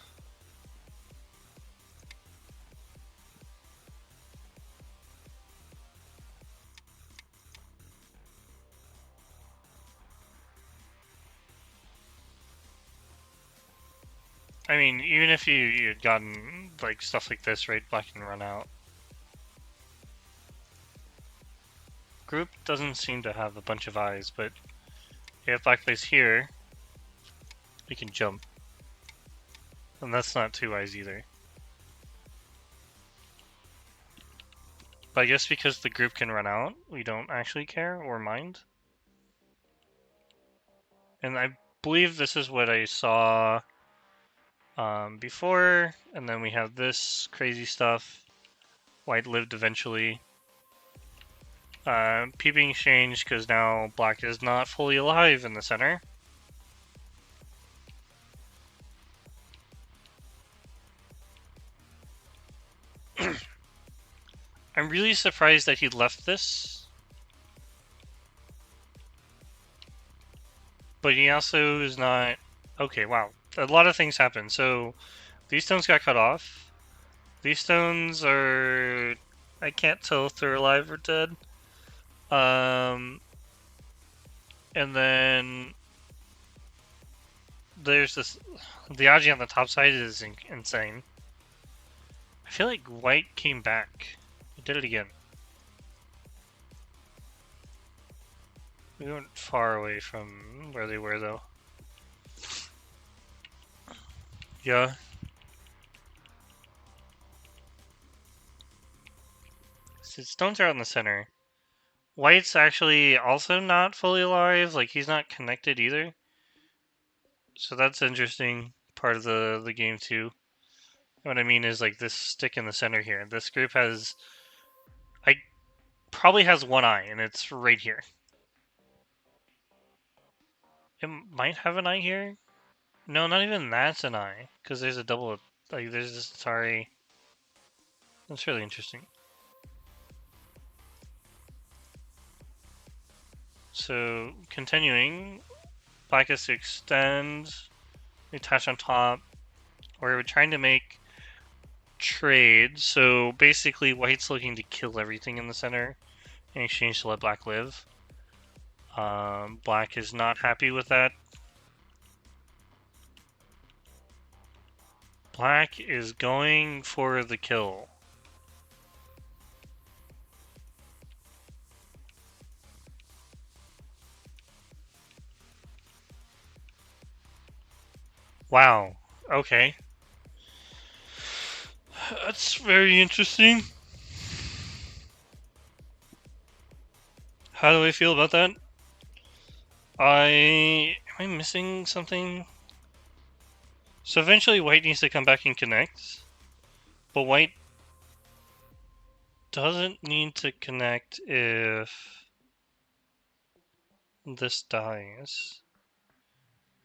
I mean, even if you had gotten like stuff like this, right, black can run out. Group doesn't seem to have a bunch of eyes, but if black plays here, we can jump. And that's not 2 eyes either. But I guess because the group can run out, we don't actually care or mind. And I believe this is what I saw before, and then we have this crazy stuff. White lived eventually. Peeping exchange, because now black is not fully alive in the center. I'm really surprised that he left this. But he also is not... Okay, wow. A lot of things happen. So, these stones got cut off. These stones are... I can't tell if they're alive or dead. And then... There's this... The Aji on the top side is insane. I feel like white came back. He did it again. We went far away from where they were, though. Yeah. So stones are out in the center. White's actually also not fully alive. Like, he's not connected either. So that's interesting part of the game, too. What I mean is, like, this stick in the center here. This group has... probably has 1 eye, and it's right here. It might have an eye here? No, not even that's an eye. Because there's a double... Like, there's this Atari... That's really interesting. So, continuing, black is to extend, attach on top, or we're trying to make trade. So basically, white's looking to kill everything in the center in exchange to let black live. Black is not happy with that. Black is going for the kill. Wow. Okay. That's very interesting. How do I feel about that? Am I missing something? So eventually white needs to come back and connect. But white doesn't need to connect if this dies.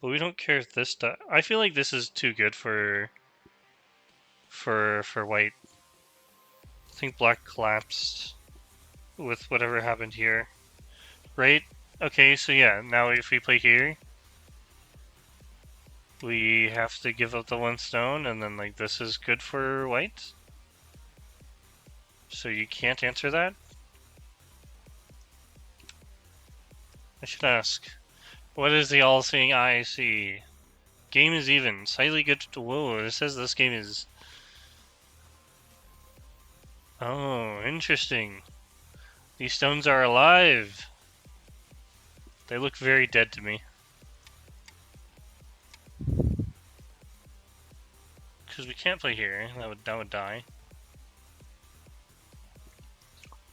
But we don't care if this dies. I feel like this is too good for white. I think black collapsed with whatever happened here. Right? Okay, so yeah, now if we play here, we have to give up the 1 stone, and then like this is good for white. So you can't answer that? I should ask. What is the all-seeing eye see? Game is even. Slightly good. Whoa, it says this game is... Oh, interesting. These stones are alive. They look very dead to me. Because we can't play here. That would die.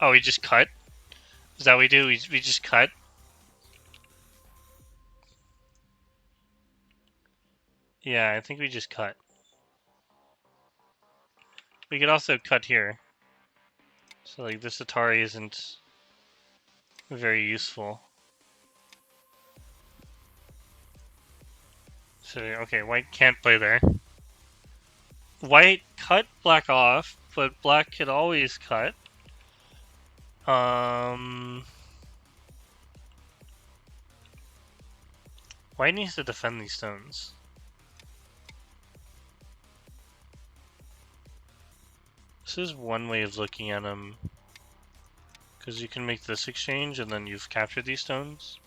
Oh, we just cut? Is that what we do? We just cut? Yeah, I think we just cut. We could also cut here. So like this Atari isn't very useful. So okay, white can't play there. White cut black off, but black could always cut. White needs to defend these stones. This is one way of looking at them. Because you can make this exchange and then you've captured these stones.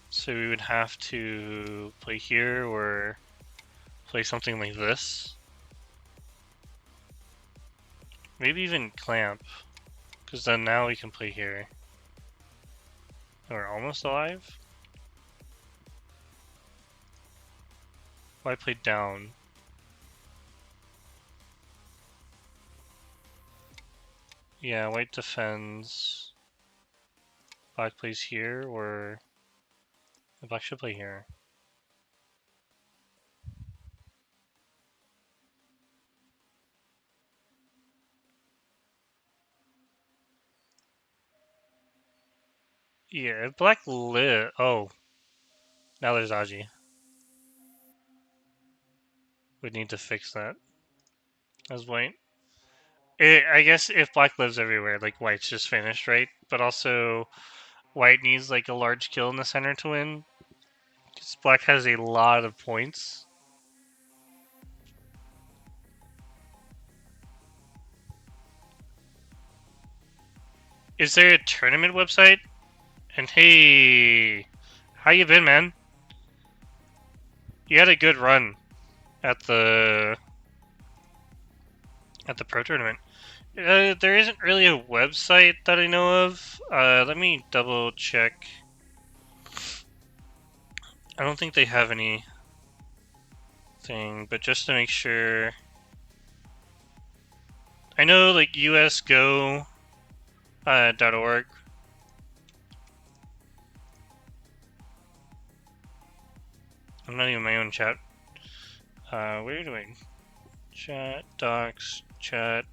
So we would have to play here or play something like this. Maybe even clamp. Because then now we can play here. We're almost alive. Why play down? Yeah, white defends. Black plays here, or black should play here. Yeah, if black lit. Oh, now there's Aji. We need to fix that. As white. I guess if black lives everywhere, like white's just finished, right? But also, white needs like a large kill in the center to win. Because black has a lot of points. Is there a tournament website? And hey, how you been, man? You had a good run at the pro tournament. There isn't really a website that I know of. Let me double check. I don't think they have anything, but just to make sure. I know like usgo.org. I'm not even my own chat. Where do I? Chat, docs, chat.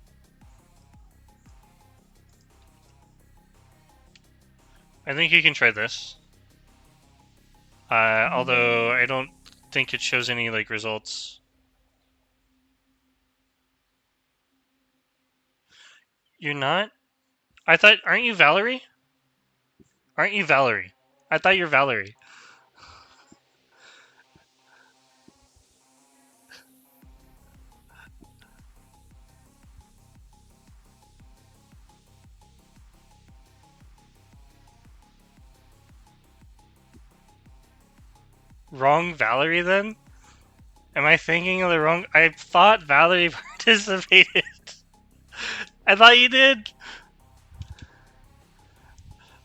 I think you can try this. Although I don't think it shows any like results. You're not? I thought, aren't you Valerie? Aren't you Valerie? I thought you're Valerie. Wrong Valerie then? Am I thinking of the wrong? I thought Valerie participated. I thought you did.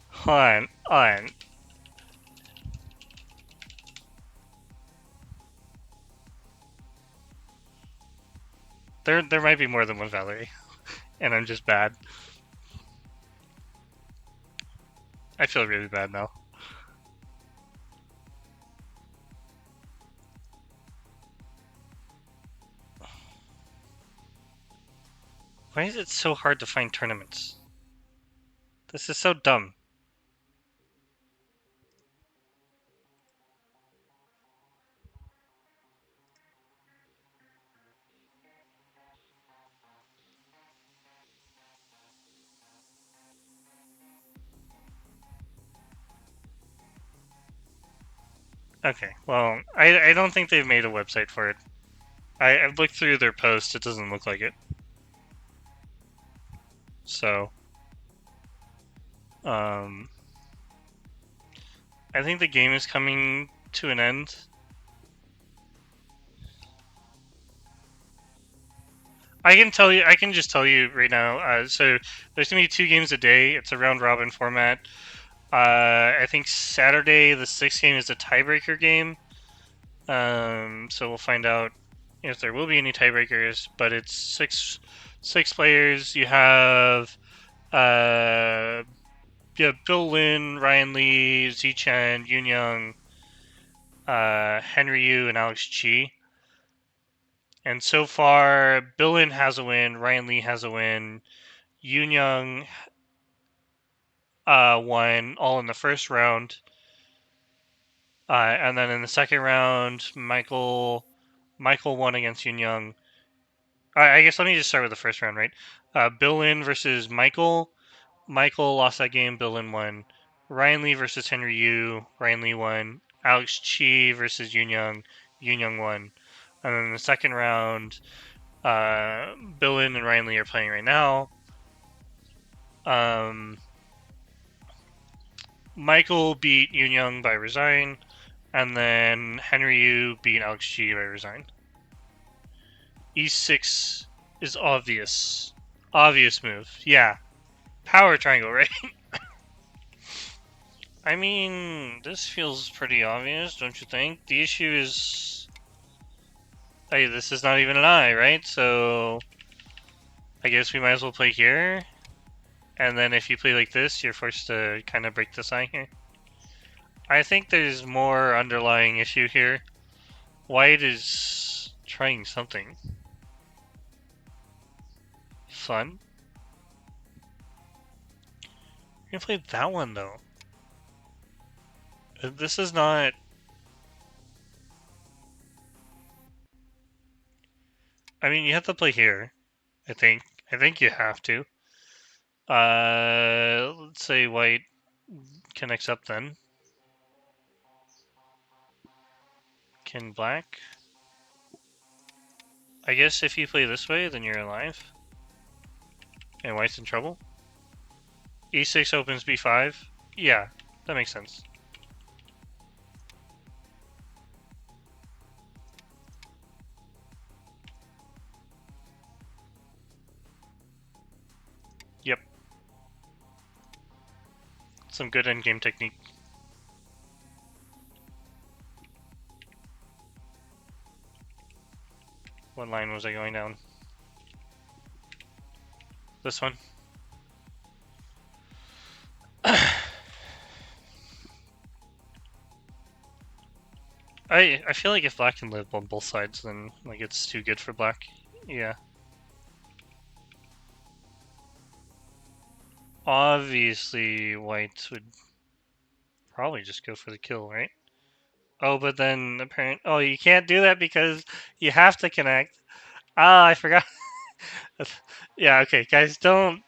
Hold on, hold on. There might be more than one Valerie, and I'm just bad. I feel really bad now. Why is it so hard to find tournaments? This is so dumb. Okay, well, I don't think they've made a website for it. I've looked through their posts, it doesn't look like it. So, I think the game is coming to an end. I can just tell you right now. So there's gonna be 2 games a day. It's a round robin format. I think Saturday the 6th game is a tiebreaker game. So we'll find out if there will be any tiebreakers. But it's six players. You have Bill Lin, Ryan Lee, Zi Chen, Yoon Young, Henry Yu, and Alex Chi. And so far, Bill Lin has a win, Ryan Lee has a win, Yoon Young won all in the first round. And then in the second round, Michael won against Yoon Young. I guess let me just start with the first round, right? Bill Lin versus Michael. Michael lost that game. Bill Lin won. Ryan Lee versus Henry Yu. Ryan Lee won. Alex Chi versus Yoon Young. Yoon Young won. And then in the second round, Bill Lin and Ryan Lee are playing right now. Michael beat Yoon Young by resign. And then Henry Yu beat Alex Chi by resign. E6 is obvious. Obvious move. Yeah. Power triangle, right? I mean, this feels pretty obvious, don't you think? The issue is... Hey, this is not even an eye, right? So... I guess we might as well play here. And then if you play like this, you're forced to kind of break this eye here. I think there's more underlying issue here. White is trying something fun. You're gonna play that one though. This is not. I mean, you have to play here. I think. I think you have to. Let's say white connects up then. Can black? I guess if you play this way, then you're alive. And white's in trouble. E6 opens B5. Yeah, that makes sense. Yep. Some good endgame technique. What line was I going down? This one. I feel like if black can live on both sides, then like it's too good for black. Yeah. Obviously, white would probably just go for the kill, right? Oh, but then apparent. Oh, you can't do that because you have to connect. Ah, I forgot. Yeah, okay, guys, don't.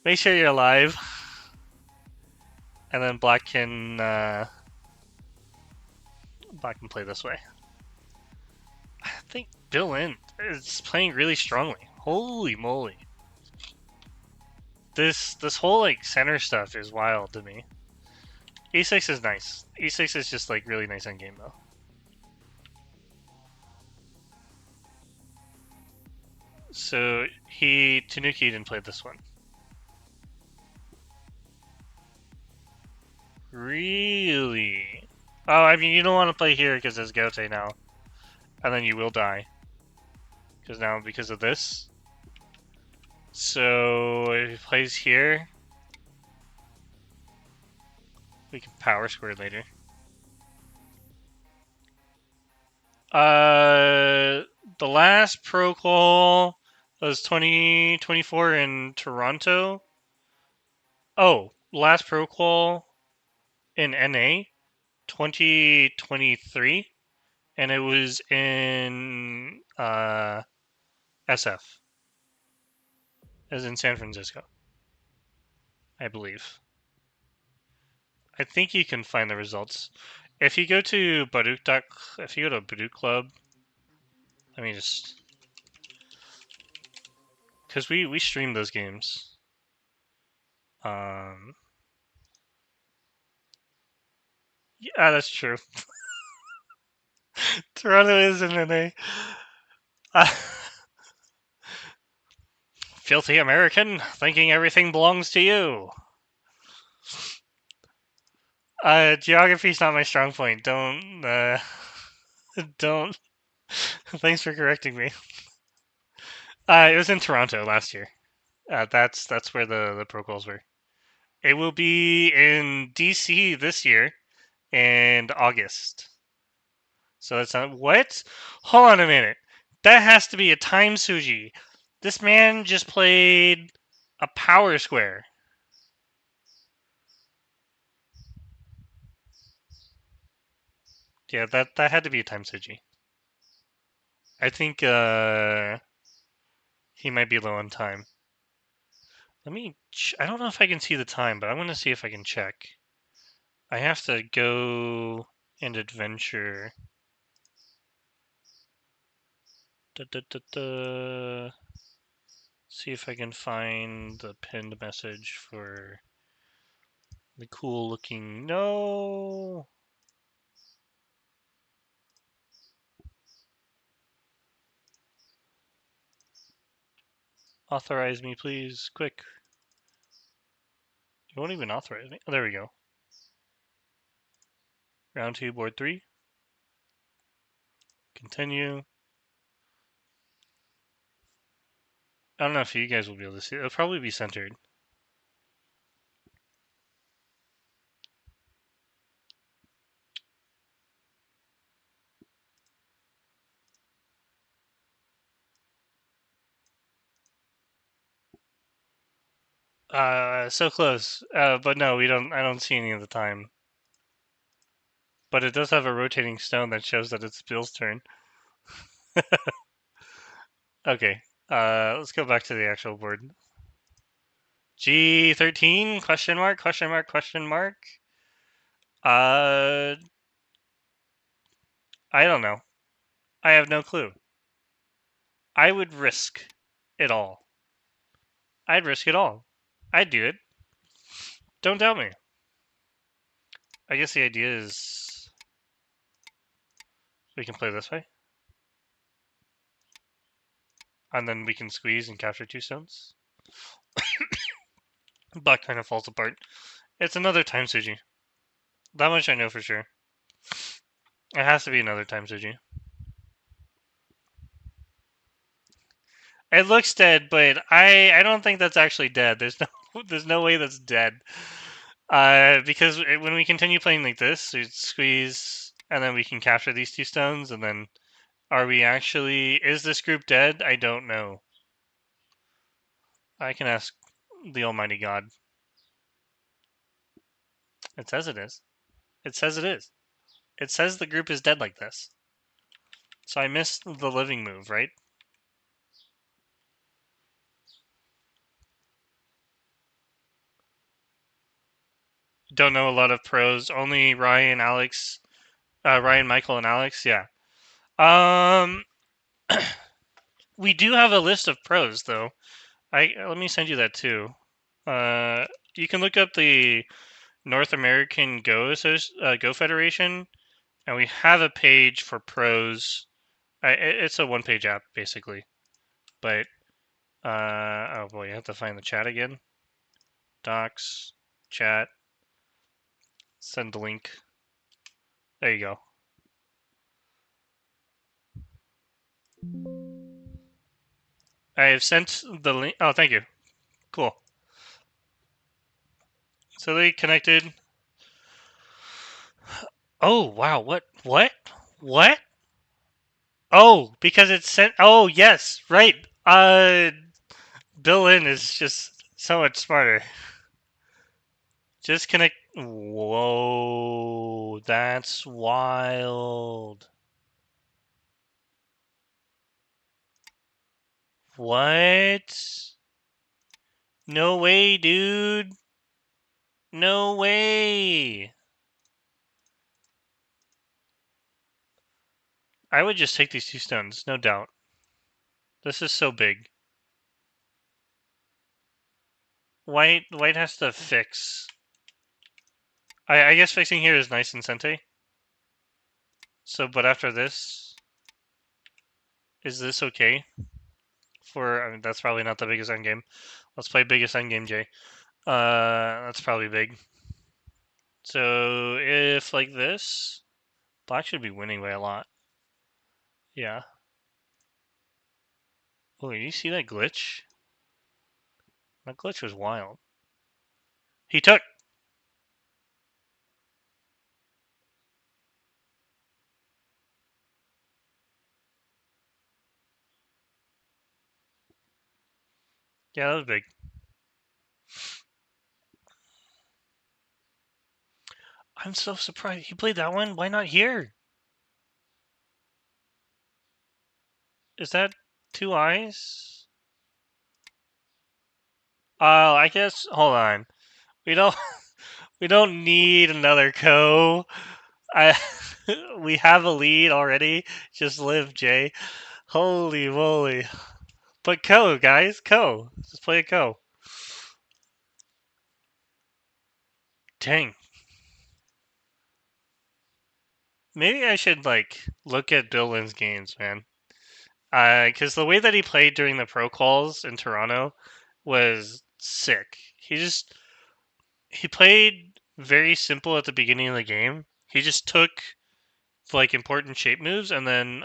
Make sure you're alive. And then black can play this way. I think Bill Lin is playing really strongly. Holy moly! This whole like center stuff is wild to me. E6 is nice. E6 is just like really nice on game though. So Tanuki didn't play this one. Really? Oh, I mean, you don't want to play here because there's Gote now. And then you will die. Because of this. So, if he plays here, we can power square later. The last pro qual was 2024 in Toronto. Oh, last pro qual in NA, 2023. And it was in SF. As in San Francisco, I believe. I think you can find the results. If you go to Baduk, if you go to Baduk Club, let me just, because we stream those games. Yeah, that's true. Toronto is in an A. Filthy American, thinking everything belongs to you. Geography's not my strong point. Don't. Thanks for correcting me. It was in Toronto last year. That's where the protocols were. It will be in DC this year in August. So that's not what? Hold on a minute. That has to be a time Suji. This man just played a power square. Yeah, that had to be a time Suji. I think he might be low on time. Let me. I don't know if I can see the time, but I'm gonna see if I can check. I have to go and adventure. Da, da, da, da. See if I can find the pinned message for the cool looking. No! Authorize me, please. Quick. You won't even authorize me. Oh, there we go. Round 2, board 3. Continue. I don't know if you guys will be able to see. It'll probably be centered. So close. But no, we don't. I don't see any of the time. But it does have a rotating stone that shows that it's Bill's turn. Okay. Let's go back to the actual board. G13? Question mark? Question mark? Question mark? I don't know. I have no clue. I would risk it all. I'd risk it all. I'd do it. Don't doubt me. I guess the idea is we can play this way. And then we can squeeze and capture 2 stones. Black kind of falls apart. It's another time Suji. That much I know for sure. It has to be another time Suji. It looks dead, but I don't think that's actually dead. There's no way that's dead. Because when we continue playing like this, we squeeze, and then we can capture these 2 stones, and then are we actually? Is this group dead? I don't know. I can ask the Almighty God. It says it is. It says it is. It says the group is dead like this. So I missed the living move, right? Don't know a lot of pros. Only Ryan, Alex, Ryan, Michael, and Alex. Yeah. Um, we do have a list of pros though. Let me send you that too. You can look up the North American Go Federation, and we have a page for pros. It's a one-page app basically, but oh boy, I have to find the chat again. Docs, chat, send the link. There you go. I have sent the link. Oh, thank you. Cool. So they connected. Oh wow! What? What? Oh, because it's sent. Oh yes, right. Bill Lynn is just so much smarter. Just connect. Whoa, that's wild. What? No way, dude. No way. I would just take these 2 stones, no doubt. This is so big. White has to fix. I guess fixing here is nice in Sente. So, but after this, is this okay? I mean, that's probably not the biggest endgame. Let's play biggest endgame, Jay. That's probably big. So if like this, black should be winning by a lot. Yeah. Oh, you see that glitch? That glitch was wild. He took. Yeah, that was big. I'm so surprised. He played that one? Why not here? Is that 2 eyes? I guess. Hold on. We don't. We don't need another co. I. We have a lead already. Just live, Jay. Holy moly! But co, guys, co. Just play a co. Dang. Maybe I should like look at Bill Lynn's games, man. Because the way that he played during the pro calls in Toronto was sick. He played very simple at the beginning of the game. He just took like important shape moves and then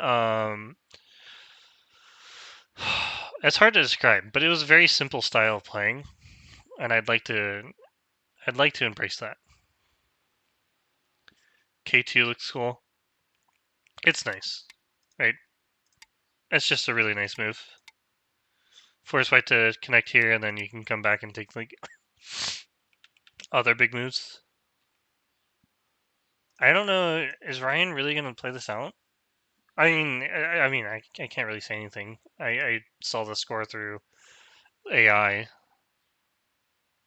it's hard to describe, but it was a very simple style of playing, and I'd like to embrace that. K2 looks cool. It's nice, right? It's just a really nice move. Force white to connect here, and then you can come back and take like other big moves. I don't know. Is Ryan really gonna play this out? I can't really say anything. I saw the score through AI,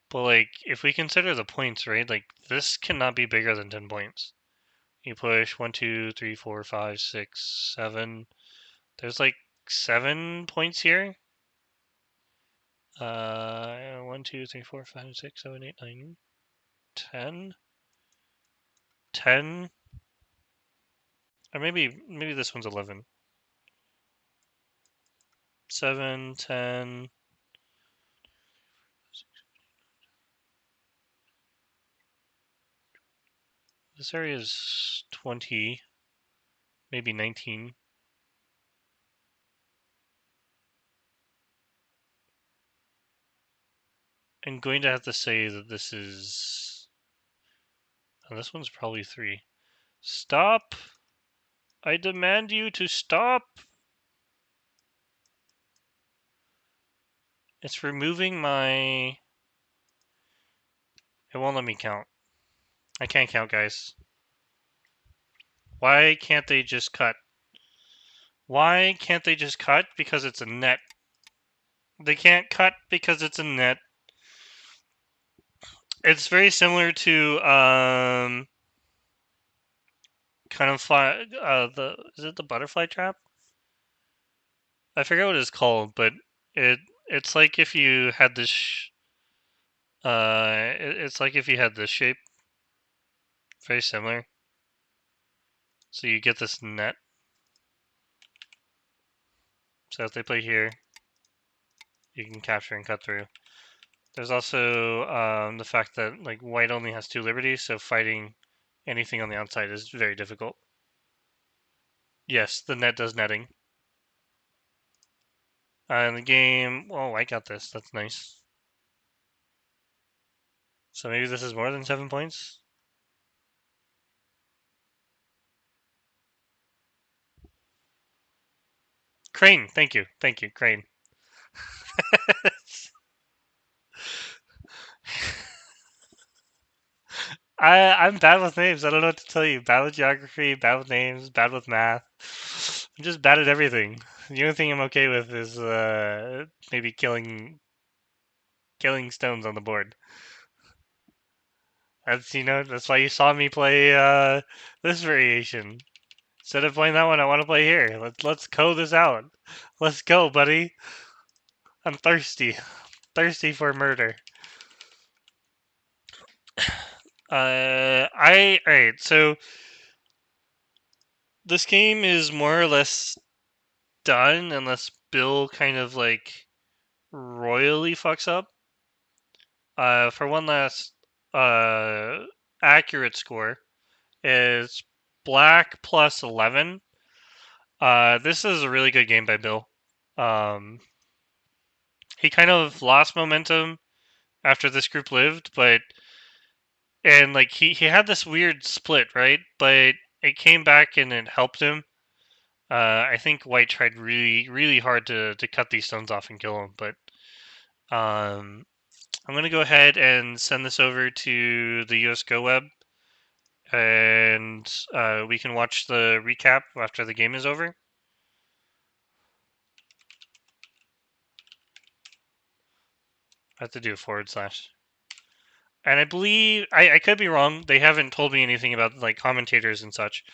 but like if we consider the points, right? Like this cannot be bigger than 10 points. You push 1, 2, 3, 4, 5, 6, 7. There's like 7 points here. 1, 2, 3, 4, 5, 6, 7, 8, 9, 10. 10. Or maybe this one's 11. 7, 10. This area is 20, maybe 19. I'm going to have to say that this is. Oh, this one's probably 3. Stop! I demand you to stop! It's removing my. It won't let me count. I can't count, guys. Why can't they just cut? Why can't they just cut? Because it's a net. They can't cut because it's a net. It's very similar to kind of fly. Is it the butterfly trap? I forget what it's called, but it's like if you had this. It's like if you had this shape. Very similar. So you get this net. So if they play here, you can capture and cut through. There's also the fact that like white only has 2 liberties, so fighting anything on the outside is very difficult. Yes, the net does netting. And the game, oh, I got this. That's nice. So maybe this is more than 7 points. Crane, thank you, Crane. I'm bad with names. I don't know what to tell you. Bad with geography, bad with names, bad with math. I'm just bad at everything. The only thing I'm okay with is maybe killing stones on the board. That's why you saw me play this variation. Instead of playing that one, I want to play here. Let's code this out. Let's go, buddy. I'm thirsty. Thirsty for murder. Alright, so this game is more or less done unless Bill kind of like royally fucks up. For one last accurate score is black plus 11. This is a really good game by Bill. Um, he kind of lost momentum after this group lived, but and like he had this weird split, right? But it came back and it helped him. I think White tried really hard to cut these stones off and kill him, but um, I'm gonna go ahead and send this over to the US Go web, and we can watch the recap after the game is over. I have to do a forward slash. And I believe I could be wrong. They haven't told me anything about like commentators and such,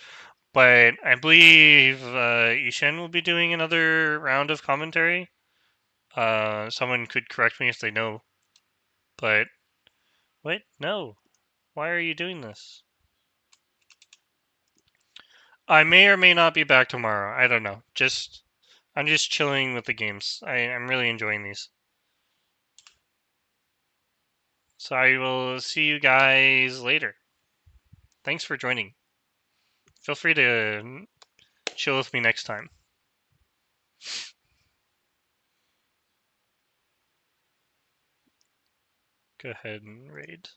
but I believe Ishen will be doing another round of commentary. Someone could correct me if they know, but wait, no. Why are you doing this? I may or may not be back tomorrow. I don't know. I'm just chilling with the games. I'm really enjoying these. So I will see you guys later. Thanks for joining. Feel free to chill with me next time. Go ahead and raid.